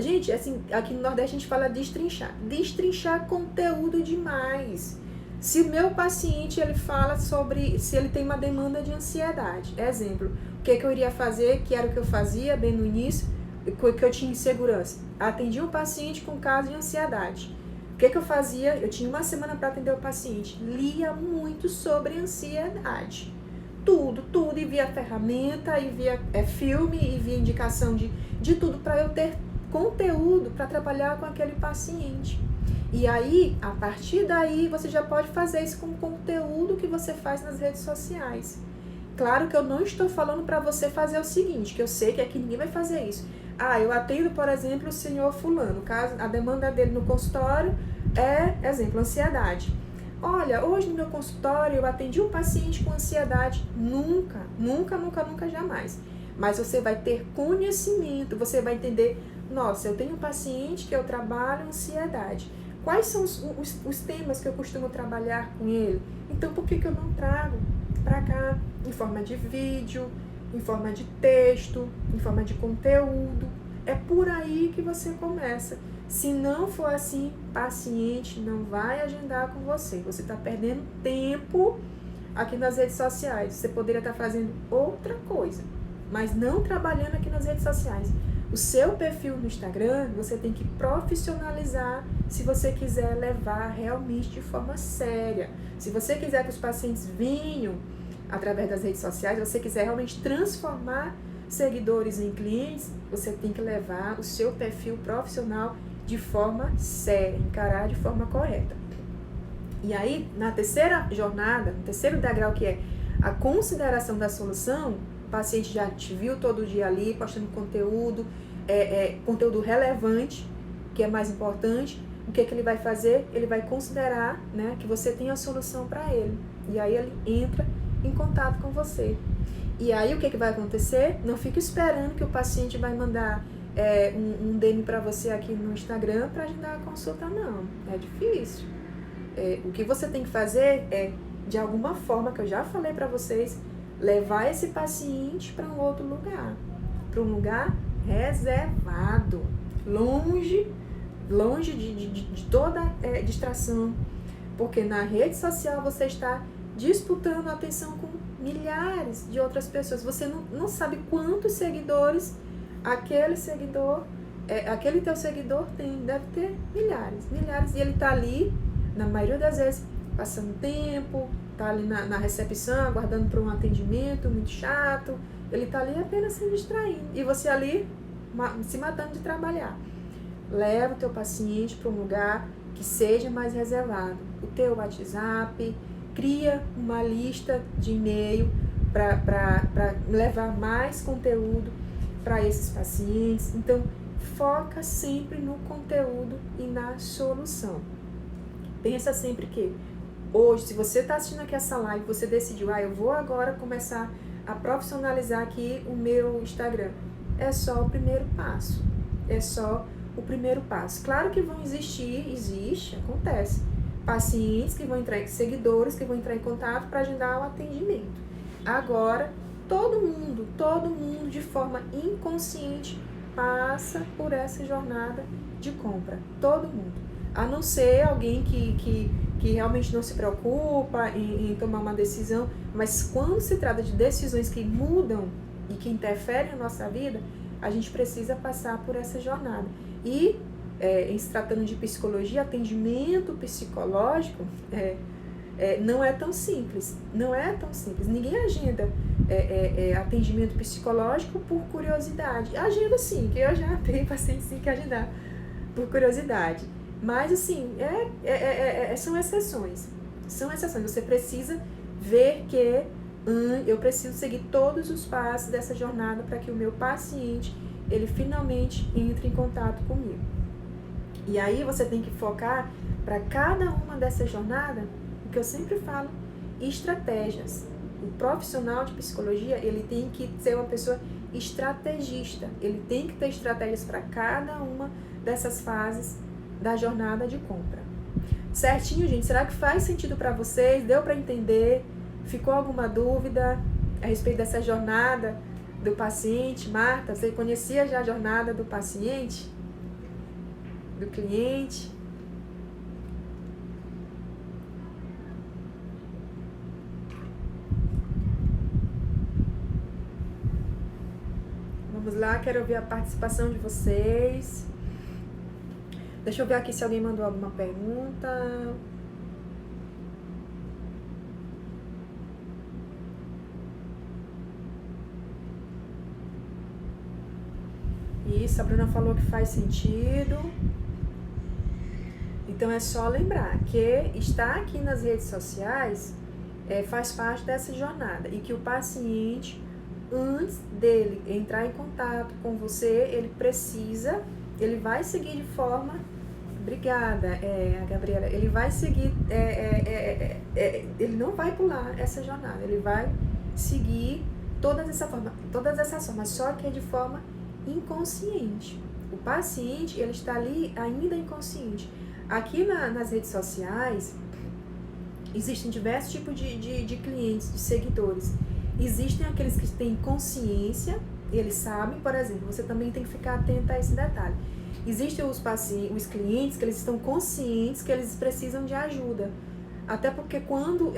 Gente, assim, aqui no Nordeste a gente fala destrinchar. Destrinchar conteúdo demais. Se o meu paciente, ele fala sobre... Se ele tem uma demanda de ansiedade. Exemplo, o que eu iria fazer, que era o que eu fazia bem no início, que eu tinha insegurança. Atendi um paciente com caso de ansiedade. O que eu fazia? Eu tinha uma semana para atender o paciente. Lia muito sobre ansiedade. Tudo, e via ferramenta, e via filme, e via indicação de tudo, para eu ter conteúdo para trabalhar com aquele paciente. E aí, a partir daí, você já pode fazer isso com o conteúdo que você faz nas redes sociais. Claro que eu não estou falando para você fazer o seguinte, que eu sei que aqui ninguém vai fazer isso. Eu atendo, por exemplo, o senhor fulano, caso a demanda dele no consultório é, exemplo, ansiedade. Olha, hoje no meu consultório eu atendi um paciente com ansiedade. Nunca, jamais. Mas você vai ter conhecimento, você vai entender, nossa, eu tenho um paciente que eu trabalho ansiedade. Quais são os temas que eu costumo trabalhar com ele? Então, por que eu não trago para cá em forma de vídeo, em forma de texto, em forma de conteúdo? É por aí que você começa. Se não for assim, paciente não vai agendar com você. Você está perdendo tempo aqui nas redes sociais. Você poderia estar fazendo outra coisa, mas não trabalhando aqui nas redes sociais. O seu perfil no Instagram, você tem que profissionalizar se você quiser levar realmente de forma séria. Se você quiser que os pacientes venham através das redes sociais, se você quiser realmente transformar seguidores em clientes, você tem que levar o seu perfil profissional de forma séria, encarar de forma correta. E aí, na terceira jornada, no terceiro degrau, que é a consideração da solução, o paciente já te viu todo dia ali, postando conteúdo, conteúdo relevante, que é mais importante. O que ele vai fazer? Ele vai considerar, né, que você tem a solução para ele. E aí ele entra em contato com você. E aí o que vai acontecer? Não fique esperando que o paciente vai mandar um DM para você aqui no Instagram para agendar a consulta, não. É difícil. O que você tem que fazer é, de alguma forma, que eu já falei para vocês, levar esse paciente para um outro lugar. Para um lugar reservado. Longe de toda distração. Porque na rede social você está disputando a atenção com milhares de outras pessoas. Você não sabe quantos seguidores aquele teu seguidor tem. Deve ter milhares. E ele está ali, na maioria das vezes, passando tempo, tá ali na recepção, aguardando para um atendimento muito chato, ele está ali apenas se distraindo, e você ali se matando de trabalhar. Leva o teu paciente para um lugar que seja mais reservado. O teu WhatsApp, cria uma lista de e-mail para levar mais conteúdo para esses pacientes. Então, foca sempre no conteúdo e na solução. Pensa sempre que hoje, se você está assistindo aqui essa live, você decidiu, eu vou agora começar a profissionalizar aqui o meu Instagram. É só o primeiro passo. É só o primeiro passo. Claro que vão acontece, pacientes que vão entrar, seguidores que vão entrar em contato para agendar o atendimento. Agora, todo mundo de forma inconsciente passa por essa jornada de compra. Todo mundo. A não ser alguém que realmente não se preocupa em tomar uma decisão, mas quando se trata de decisões que mudam e que interferem na nossa vida, a gente precisa passar por essa jornada. E, em se tratando de psicologia, atendimento psicológico não é tão simples. Não é tão simples. Ninguém agenda atendimento psicológico por curiosidade. Agenda sim, que eu já tenho pacientes sim que agendar por curiosidade. Mas, assim, são exceções. São exceções. Você precisa ver que eu preciso seguir todos os passos dessa jornada para que o meu paciente, ele finalmente entre em contato comigo. E aí você tem que focar para cada uma dessas jornadas, o que eu sempre falo, estratégias. O profissional de psicologia, ele tem que ser uma pessoa estrategista. Ele tem que ter estratégias para cada uma dessas fases da jornada de compra. Certinho, gente? Será que faz sentido para vocês? Deu para entender? Ficou alguma dúvida a respeito dessa jornada do paciente? Marta, você conhecia já a jornada do paciente? Do cliente? Vamos lá, quero ouvir a participação de vocês. Deixa eu ver aqui se alguém mandou alguma pergunta. Isso, a Bruna falou que faz sentido. Então é só lembrar que estar aqui nas redes sociais faz parte dessa jornada e que o paciente, antes dele entrar em contato com você, ele vai seguir de forma... Obrigada, Gabriela. Ele vai seguir, ele não vai pular essa jornada, ele vai seguir todas essas formas, só que é de forma inconsciente. O paciente, ele está ali ainda inconsciente. Aqui nas redes sociais, existem diversos tipos de clientes, de seguidores. Existem aqueles que têm consciência, eles sabem, por exemplo, você também tem que ficar atento a esse detalhe. Existem os clientes que eles estão conscientes que eles precisam de ajuda. Até porque quando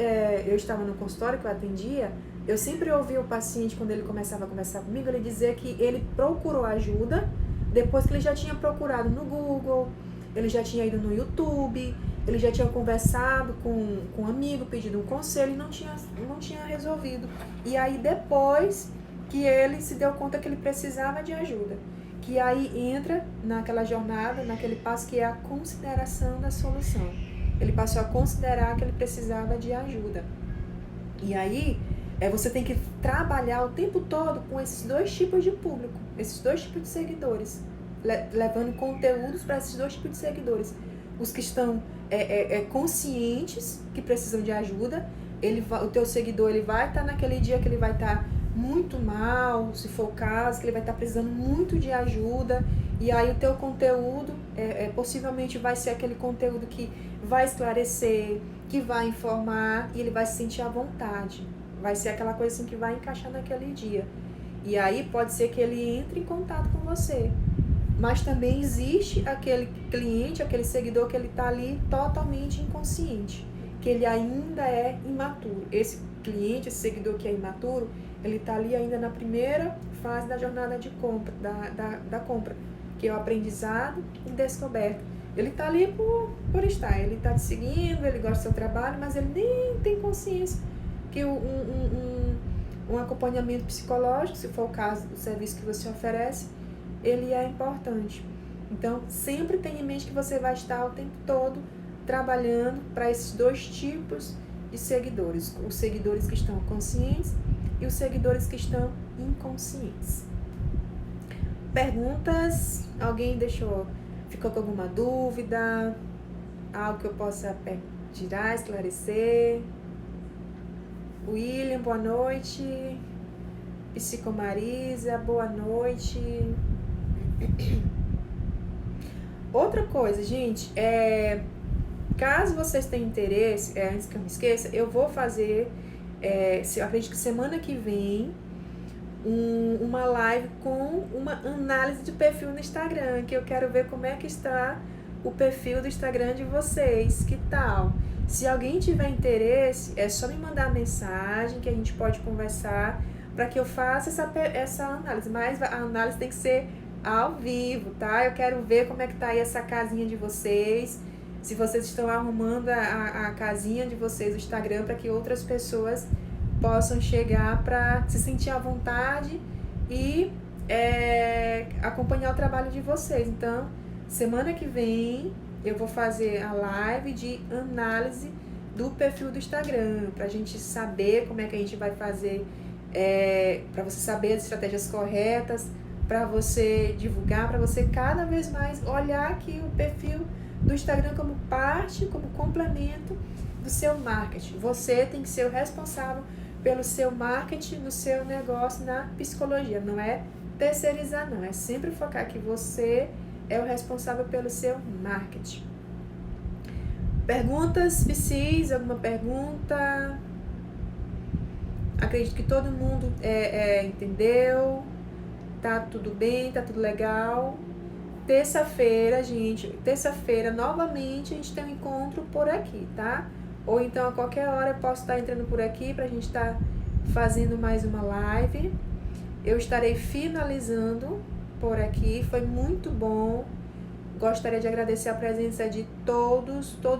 eu estava no consultório que eu atendia, eu sempre ouvia o paciente, quando ele começava a conversar comigo, ele dizia que ele procurou ajuda depois que ele já tinha procurado no Google, ele já tinha ido no YouTube, ele já tinha conversado com um amigo, pedido um conselho e não tinha resolvido. E aí depois que ele se deu conta que ele precisava de ajuda. Que aí entra naquela jornada, naquele passo que é a consideração da solução. Ele passou a considerar que ele precisava de ajuda. E aí, você tem que trabalhar o tempo todo com esses dois tipos de público, esses dois tipos de seguidores, levando conteúdos para esses dois tipos de seguidores. Os que estão conscientes que precisam de ajuda, o teu seguidor ele vai estar naquele dia que ele vai estar muito mal, se for o caso, que ele vai estar precisando muito de ajuda, e aí o teu conteúdo possivelmente vai ser aquele conteúdo que vai esclarecer, que vai informar, e ele vai se sentir à vontade, vai ser aquela coisa assim que vai encaixar naquele dia, e aí pode ser que ele entre em contato com você, mas também existe aquele cliente, aquele seguidor que ele está ali totalmente inconsciente, que ele ainda é imaturo. Esse cliente, esse seguidor que é imaturo, ele está ali ainda na primeira fase da jornada de compra, da compra, que é o aprendizado e descoberta. Ele tá ali por estar, ele tá te seguindo, ele gosta do seu trabalho, mas ele nem tem consciência que um acompanhamento psicológico, se for o caso do serviço que você oferece, ele é importante. Então, sempre tenha em mente que você vai estar o tempo todo trabalhando para esses dois tipos de seguidores. Os seguidores que estão conscientes e os seguidores que estão inconscientes. Perguntas? Alguém ficou com alguma dúvida? Algo que eu possa tirar, esclarecer? William, boa noite. Psicomarisa, boa noite. Outra coisa, gente, caso vocês tenham interesse, antes que eu me esqueça, eu vou fazer, eu acredito que semana que vem, uma live com uma análise de perfil no Instagram, que eu quero ver como é que está o perfil do Instagram de vocês, que tal? Se alguém tiver interesse, é só me mandar mensagem que a gente pode conversar para que eu faça essa análise, mas a análise tem que ser ao vivo, tá? Eu quero ver como é que tá aí essa casinha de vocês, se vocês estão arrumando a casinha de vocês, o Instagram, para que outras pessoas possam chegar para se sentir à vontade e acompanhar o trabalho de vocês. Então, semana que vem eu vou fazer a live de análise do perfil do Instagram, para a gente saber como é que a gente vai fazer, para você saber as estratégias corretas, para você divulgar, para você cada vez mais olhar aqui o perfil do Instagram como parte, como complemento do seu marketing. Você tem que ser o responsável pelo seu marketing, no seu negócio, na psicologia. Não é terceirizar, não. É sempre focar que você é o responsável pelo seu marketing. Perguntas, Psis? Alguma pergunta? Acredito que todo mundo entendeu. Tá tudo bem, tá tudo legal. Terça-feira, gente, novamente a gente tem um encontro por aqui, tá? Ou então a qualquer hora eu posso estar entrando por aqui pra gente estar fazendo mais uma live. Eu estarei finalizando por aqui, foi muito bom. Gostaria de agradecer a presença de todo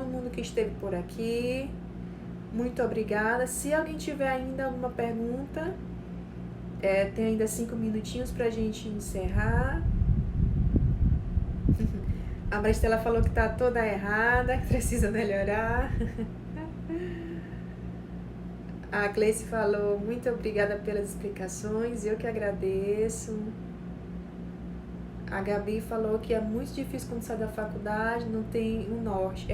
mundo que esteve por aqui. Muito obrigada. Se alguém tiver ainda alguma pergunta, tem ainda 5 minutinhos pra gente encerrar. A Maristela falou que tá toda errada, que precisa melhorar. A Gleice falou, muito obrigada pelas explicações, eu que agradeço. A Gabi falou que é muito difícil quando sai da faculdade, não tem um norte.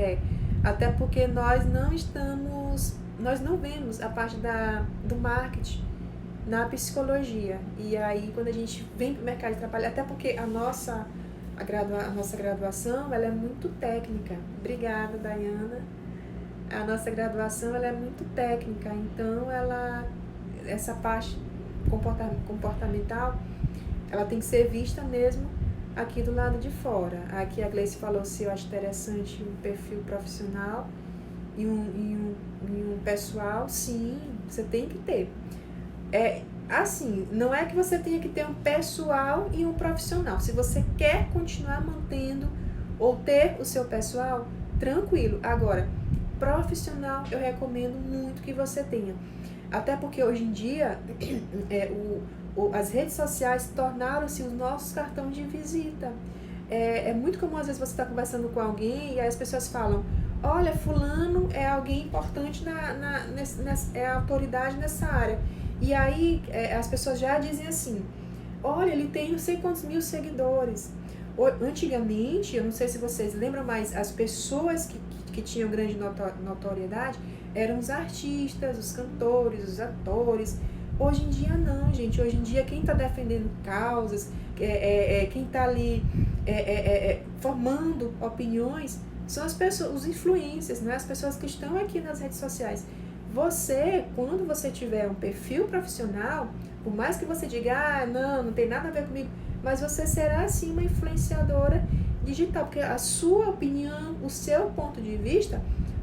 Até porque nós não vemos a parte do marketing na psicologia. E aí, quando a gente vem para o mercado de trabalho, até porque a nossa graduação, ela é muito técnica. Obrigada, Dayana. A nossa graduação, ela é muito técnica, então essa parte comportamental, ela tem que ser vista mesmo aqui do lado de fora. Aqui a Gleice falou se eu acho interessante um perfil profissional e um pessoal. Sim, você tem que ter. Assim, não é que você tenha que ter um pessoal e um profissional. Se você quer continuar mantendo ou ter o seu pessoal, tranquilo. Agora, profissional, eu recomendo muito que você tenha. Até porque hoje em dia, as redes sociais tornaram-se os nossos cartões de visita. É muito comum, às vezes, você estar conversando com alguém e aí as pessoas falam, olha, fulano é alguém importante, é a autoridade nessa área. E aí as pessoas já dizem assim, olha, ele tem não sei quantos mil seguidores. Antigamente, eu não sei se vocês lembram, mas as pessoas que tinham grande notoriedade eram os artistas, os cantores, os atores. Hoje em dia não, gente. Hoje em dia quem está defendendo causas, quem está ali formando opiniões, são as pessoas, os influencers, né? As pessoas que estão aqui nas redes sociais. Você, quando você tiver um perfil profissional, por mais que você diga, não tem nada a ver comigo, mas você será sim uma influenciadora digital, porque a sua opinião, o seu ponto de vista,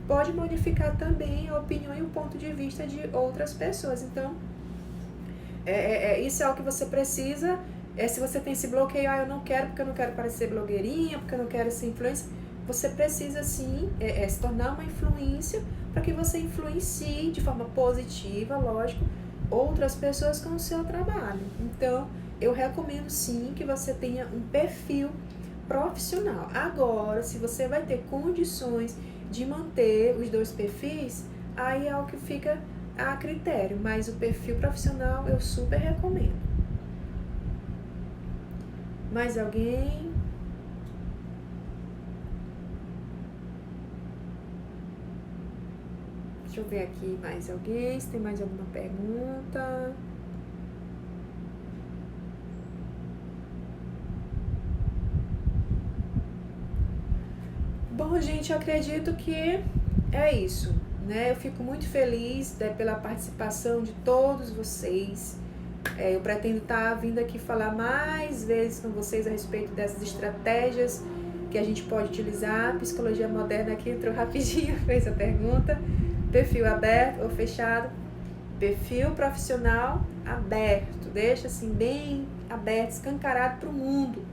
pode modificar também a opinião e o ponto de vista de outras pessoas. Então, isso é o que você precisa. Se você tem esse bloqueio, eu não quero porque eu não quero parecer blogueirinha, porque eu não quero ser influencer, você precisa sim se tornar uma influência para que você influencie de forma positiva, lógico, outras pessoas com o seu trabalho. Então, eu recomendo sim que você tenha um perfil profissional. Agora, se você vai ter condições de manter os dois perfis, aí é o que fica a critério, mas o perfil profissional eu super recomendo. Mais alguém? Deixa eu ver aqui mais alguém, se tem mais alguma pergunta. Bom, gente, eu acredito que é isso, né? Eu fico muito feliz, né, pela participação de todos vocês. Eu pretendo estar vindo aqui falar mais vezes com vocês a respeito dessas estratégias que a gente pode utilizar. Psicologia moderna aqui entrou rapidinho, fez a pergunta. Perfil aberto ou fechado? Perfil profissional aberto, deixa assim bem aberto, escancarado para o mundo.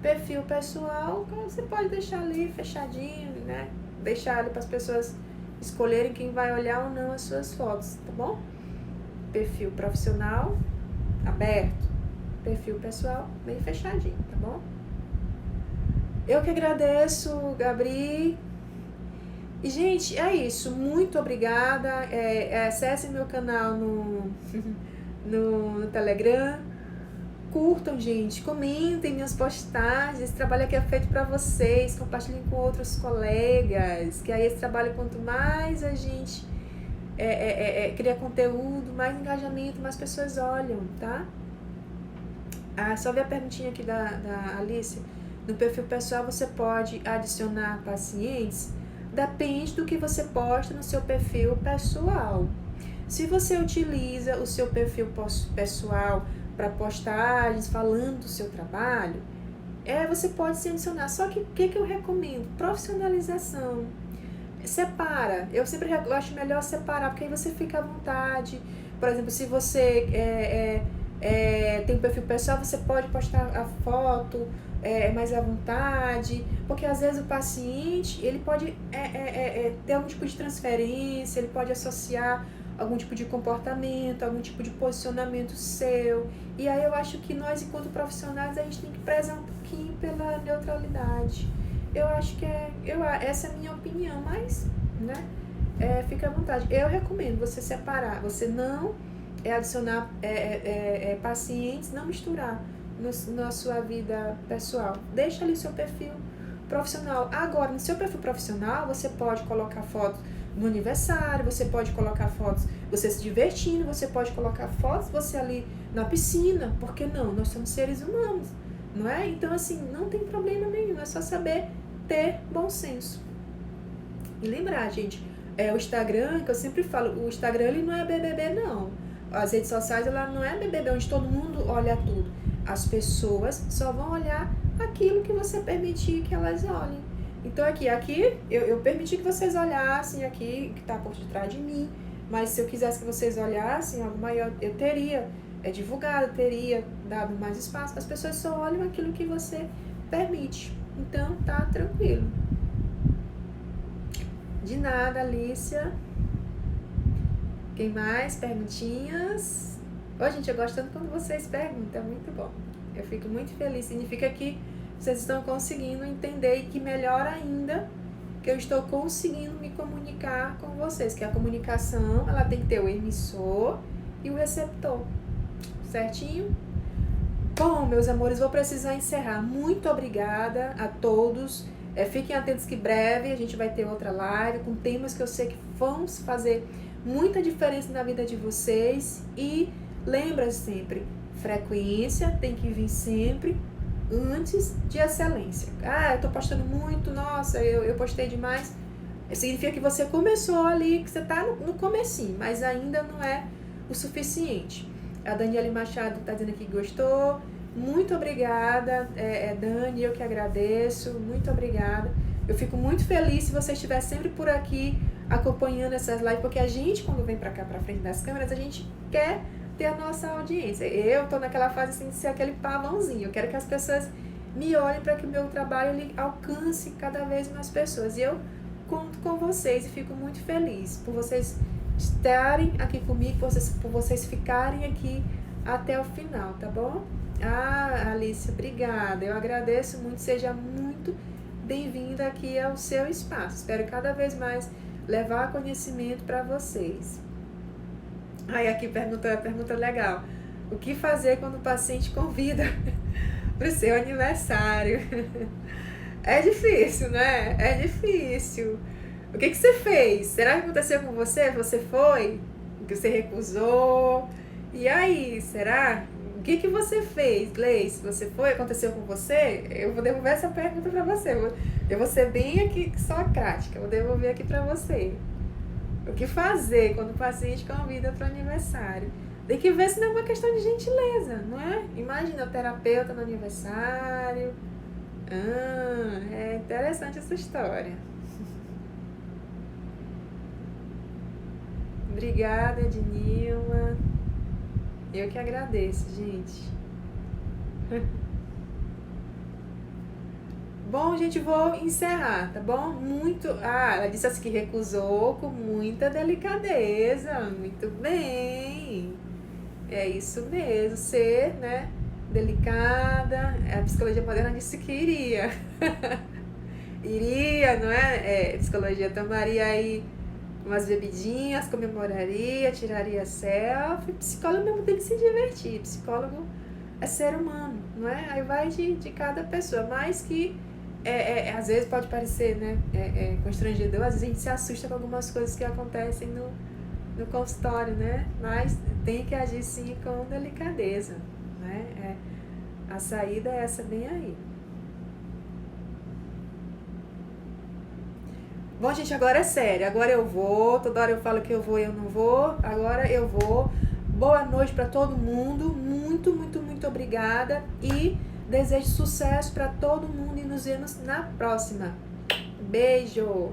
Perfil pessoal, você pode deixar ali fechadinho, né? Deixar ali para as pessoas escolherem quem vai olhar ou não as suas fotos, tá bom? Perfil profissional aberto, perfil pessoal bem fechadinho, tá bom? Eu que agradeço, Gabriel. E, gente, é isso. Muito obrigada. Acessem meu canal no Telegram. Curtam, gente. Comentem minhas postagens. Esse trabalho aqui é feito para vocês. Compartilhem com outros colegas. Que aí esse trabalho, quanto mais a gente cria conteúdo, mais engajamento, mais pessoas olham, tá? Só ver a perguntinha aqui da Alice. No perfil pessoal, você pode adicionar pacientes? Depende do que você posta no seu perfil pessoal. Se você utiliza o seu perfil pessoal para postagens falando do seu trabalho, você pode se adicionar. Só que o que eu recomendo? Profissionalização. Separa. Eu acho melhor separar, porque aí você fica à vontade. Por exemplo, se você tem um perfil pessoal, você pode postar a foto mais à vontade, porque às vezes o paciente ele pode ter algum tipo de transferência, ele pode associar algum tipo de comportamento, algum tipo de posicionamento seu, e aí eu acho que nós, enquanto profissionais, a gente tem que prezar um pouquinho pela neutralidade. Eu acho que essa é a minha opinião, mas, né, fica à vontade. Eu recomendo você separar, você não adicionar pacientes, não misturar na sua vida pessoal. Deixa ali seu perfil profissional. Agora, no seu perfil profissional, você pode colocar fotos no aniversário, você pode colocar fotos você se divertindo, você pode colocar fotos você ali na piscina, porque não? Nós somos seres humanos, não é? Então, assim, não tem problema nenhum, é só saber ter bom senso. E lembrar, gente, o Instagram, que eu sempre falo, o Instagram ele não é BBB, não. As redes sociais, ela não é BBB, onde todo mundo olha tudo. As pessoas só vão olhar aquilo que você permitir que elas olhem. Então aqui eu permiti que vocês olhassem aqui, que está por detrás de mim, mas se eu quisesse que vocês olhassem algo maior, eu teria divulgado, teria dado mais espaço. As pessoas só olham aquilo que você permite. Então tá tranquilo. De nada, Alicia. Quem mais? Perguntinhas? Gente, eu gosto tanto quando vocês perguntam, é muito bom. Eu fico muito feliz, significa que vocês estão conseguindo entender e que melhor ainda, que eu estou conseguindo me comunicar com vocês, que a comunicação, ela tem que ter o emissor e o receptor, certinho? Bom, meus amores, vou precisar encerrar. Muito obrigada a todos. Fiquem atentos que breve a gente vai ter outra live com temas que eu sei que vão fazer muita diferença na vida de vocês. E lembra sempre, frequência tem que vir sempre antes de excelência. Eu tô postando muito, nossa, eu postei demais. Significa que você começou ali, que você tá no comecinho, mas ainda não é o suficiente. A Daniele Machado tá dizendo aqui que gostou. Muito obrigada, Dani, eu que agradeço, muito obrigada. Eu fico muito feliz se você estiver sempre por aqui acompanhando essas lives, porque a gente, quando vem pra cá, pra frente das câmeras, a gente quer ter a nossa audiência. Eu tô naquela fase assim de ser aquele pavãozinho. Eu quero que as pessoas me olhem para que o meu trabalho ele alcance cada vez mais pessoas. E eu conto com vocês e fico muito feliz por vocês estarem aqui comigo, por vocês ficarem aqui até o final, tá bom? Ah, Alice, obrigada. Eu agradeço muito. Seja muito bem-vinda aqui ao seu espaço. Espero cada vez mais levar conhecimento para vocês. Aí aqui pergunta legal. O que fazer quando o paciente convida para o seu aniversário? É difícil, né? É difícil. O que você fez? Será que aconteceu com você? Você foi? Que você recusou? E aí, será? O que você fez, Gleice? Você foi? Aconteceu com você? Eu vou devolver essa pergunta para você. Eu vou ser bem aqui socrática. Vou devolver aqui para você. O que fazer quando o paciente convida para o aniversário? Tem que ver se não é uma questão de gentileza, não é? Imagina o terapeuta no aniversário. É interessante essa história. Obrigada, Ednilma. Eu que agradeço, gente. Bom, gente, vou encerrar, tá bom? Ela disse assim que recusou com muita delicadeza. Muito bem. É isso mesmo, ser, né, delicada. A psicologia moderna disse que iria. Iria, não é? A psicologia tomaria aí umas bebidinhas, comemoraria, tiraria selfie. Psicólogo mesmo tem que se divertir. Psicólogo é ser humano, não é? Aí vai de cada pessoa, mas que às vezes pode parecer, né, constrangedor, às vezes a gente se assusta com algumas coisas que acontecem no consultório, né? Mas tem que agir sim com delicadeza, né? A saída é essa bem aí. Bom, gente, agora é sério. Agora eu vou. Toda hora eu falo que eu vou e eu não vou. Agora eu vou. Boa noite para todo mundo. Muito, muito, muito obrigada. E desejo sucesso para todo mundo e nos vemos na próxima. Beijo!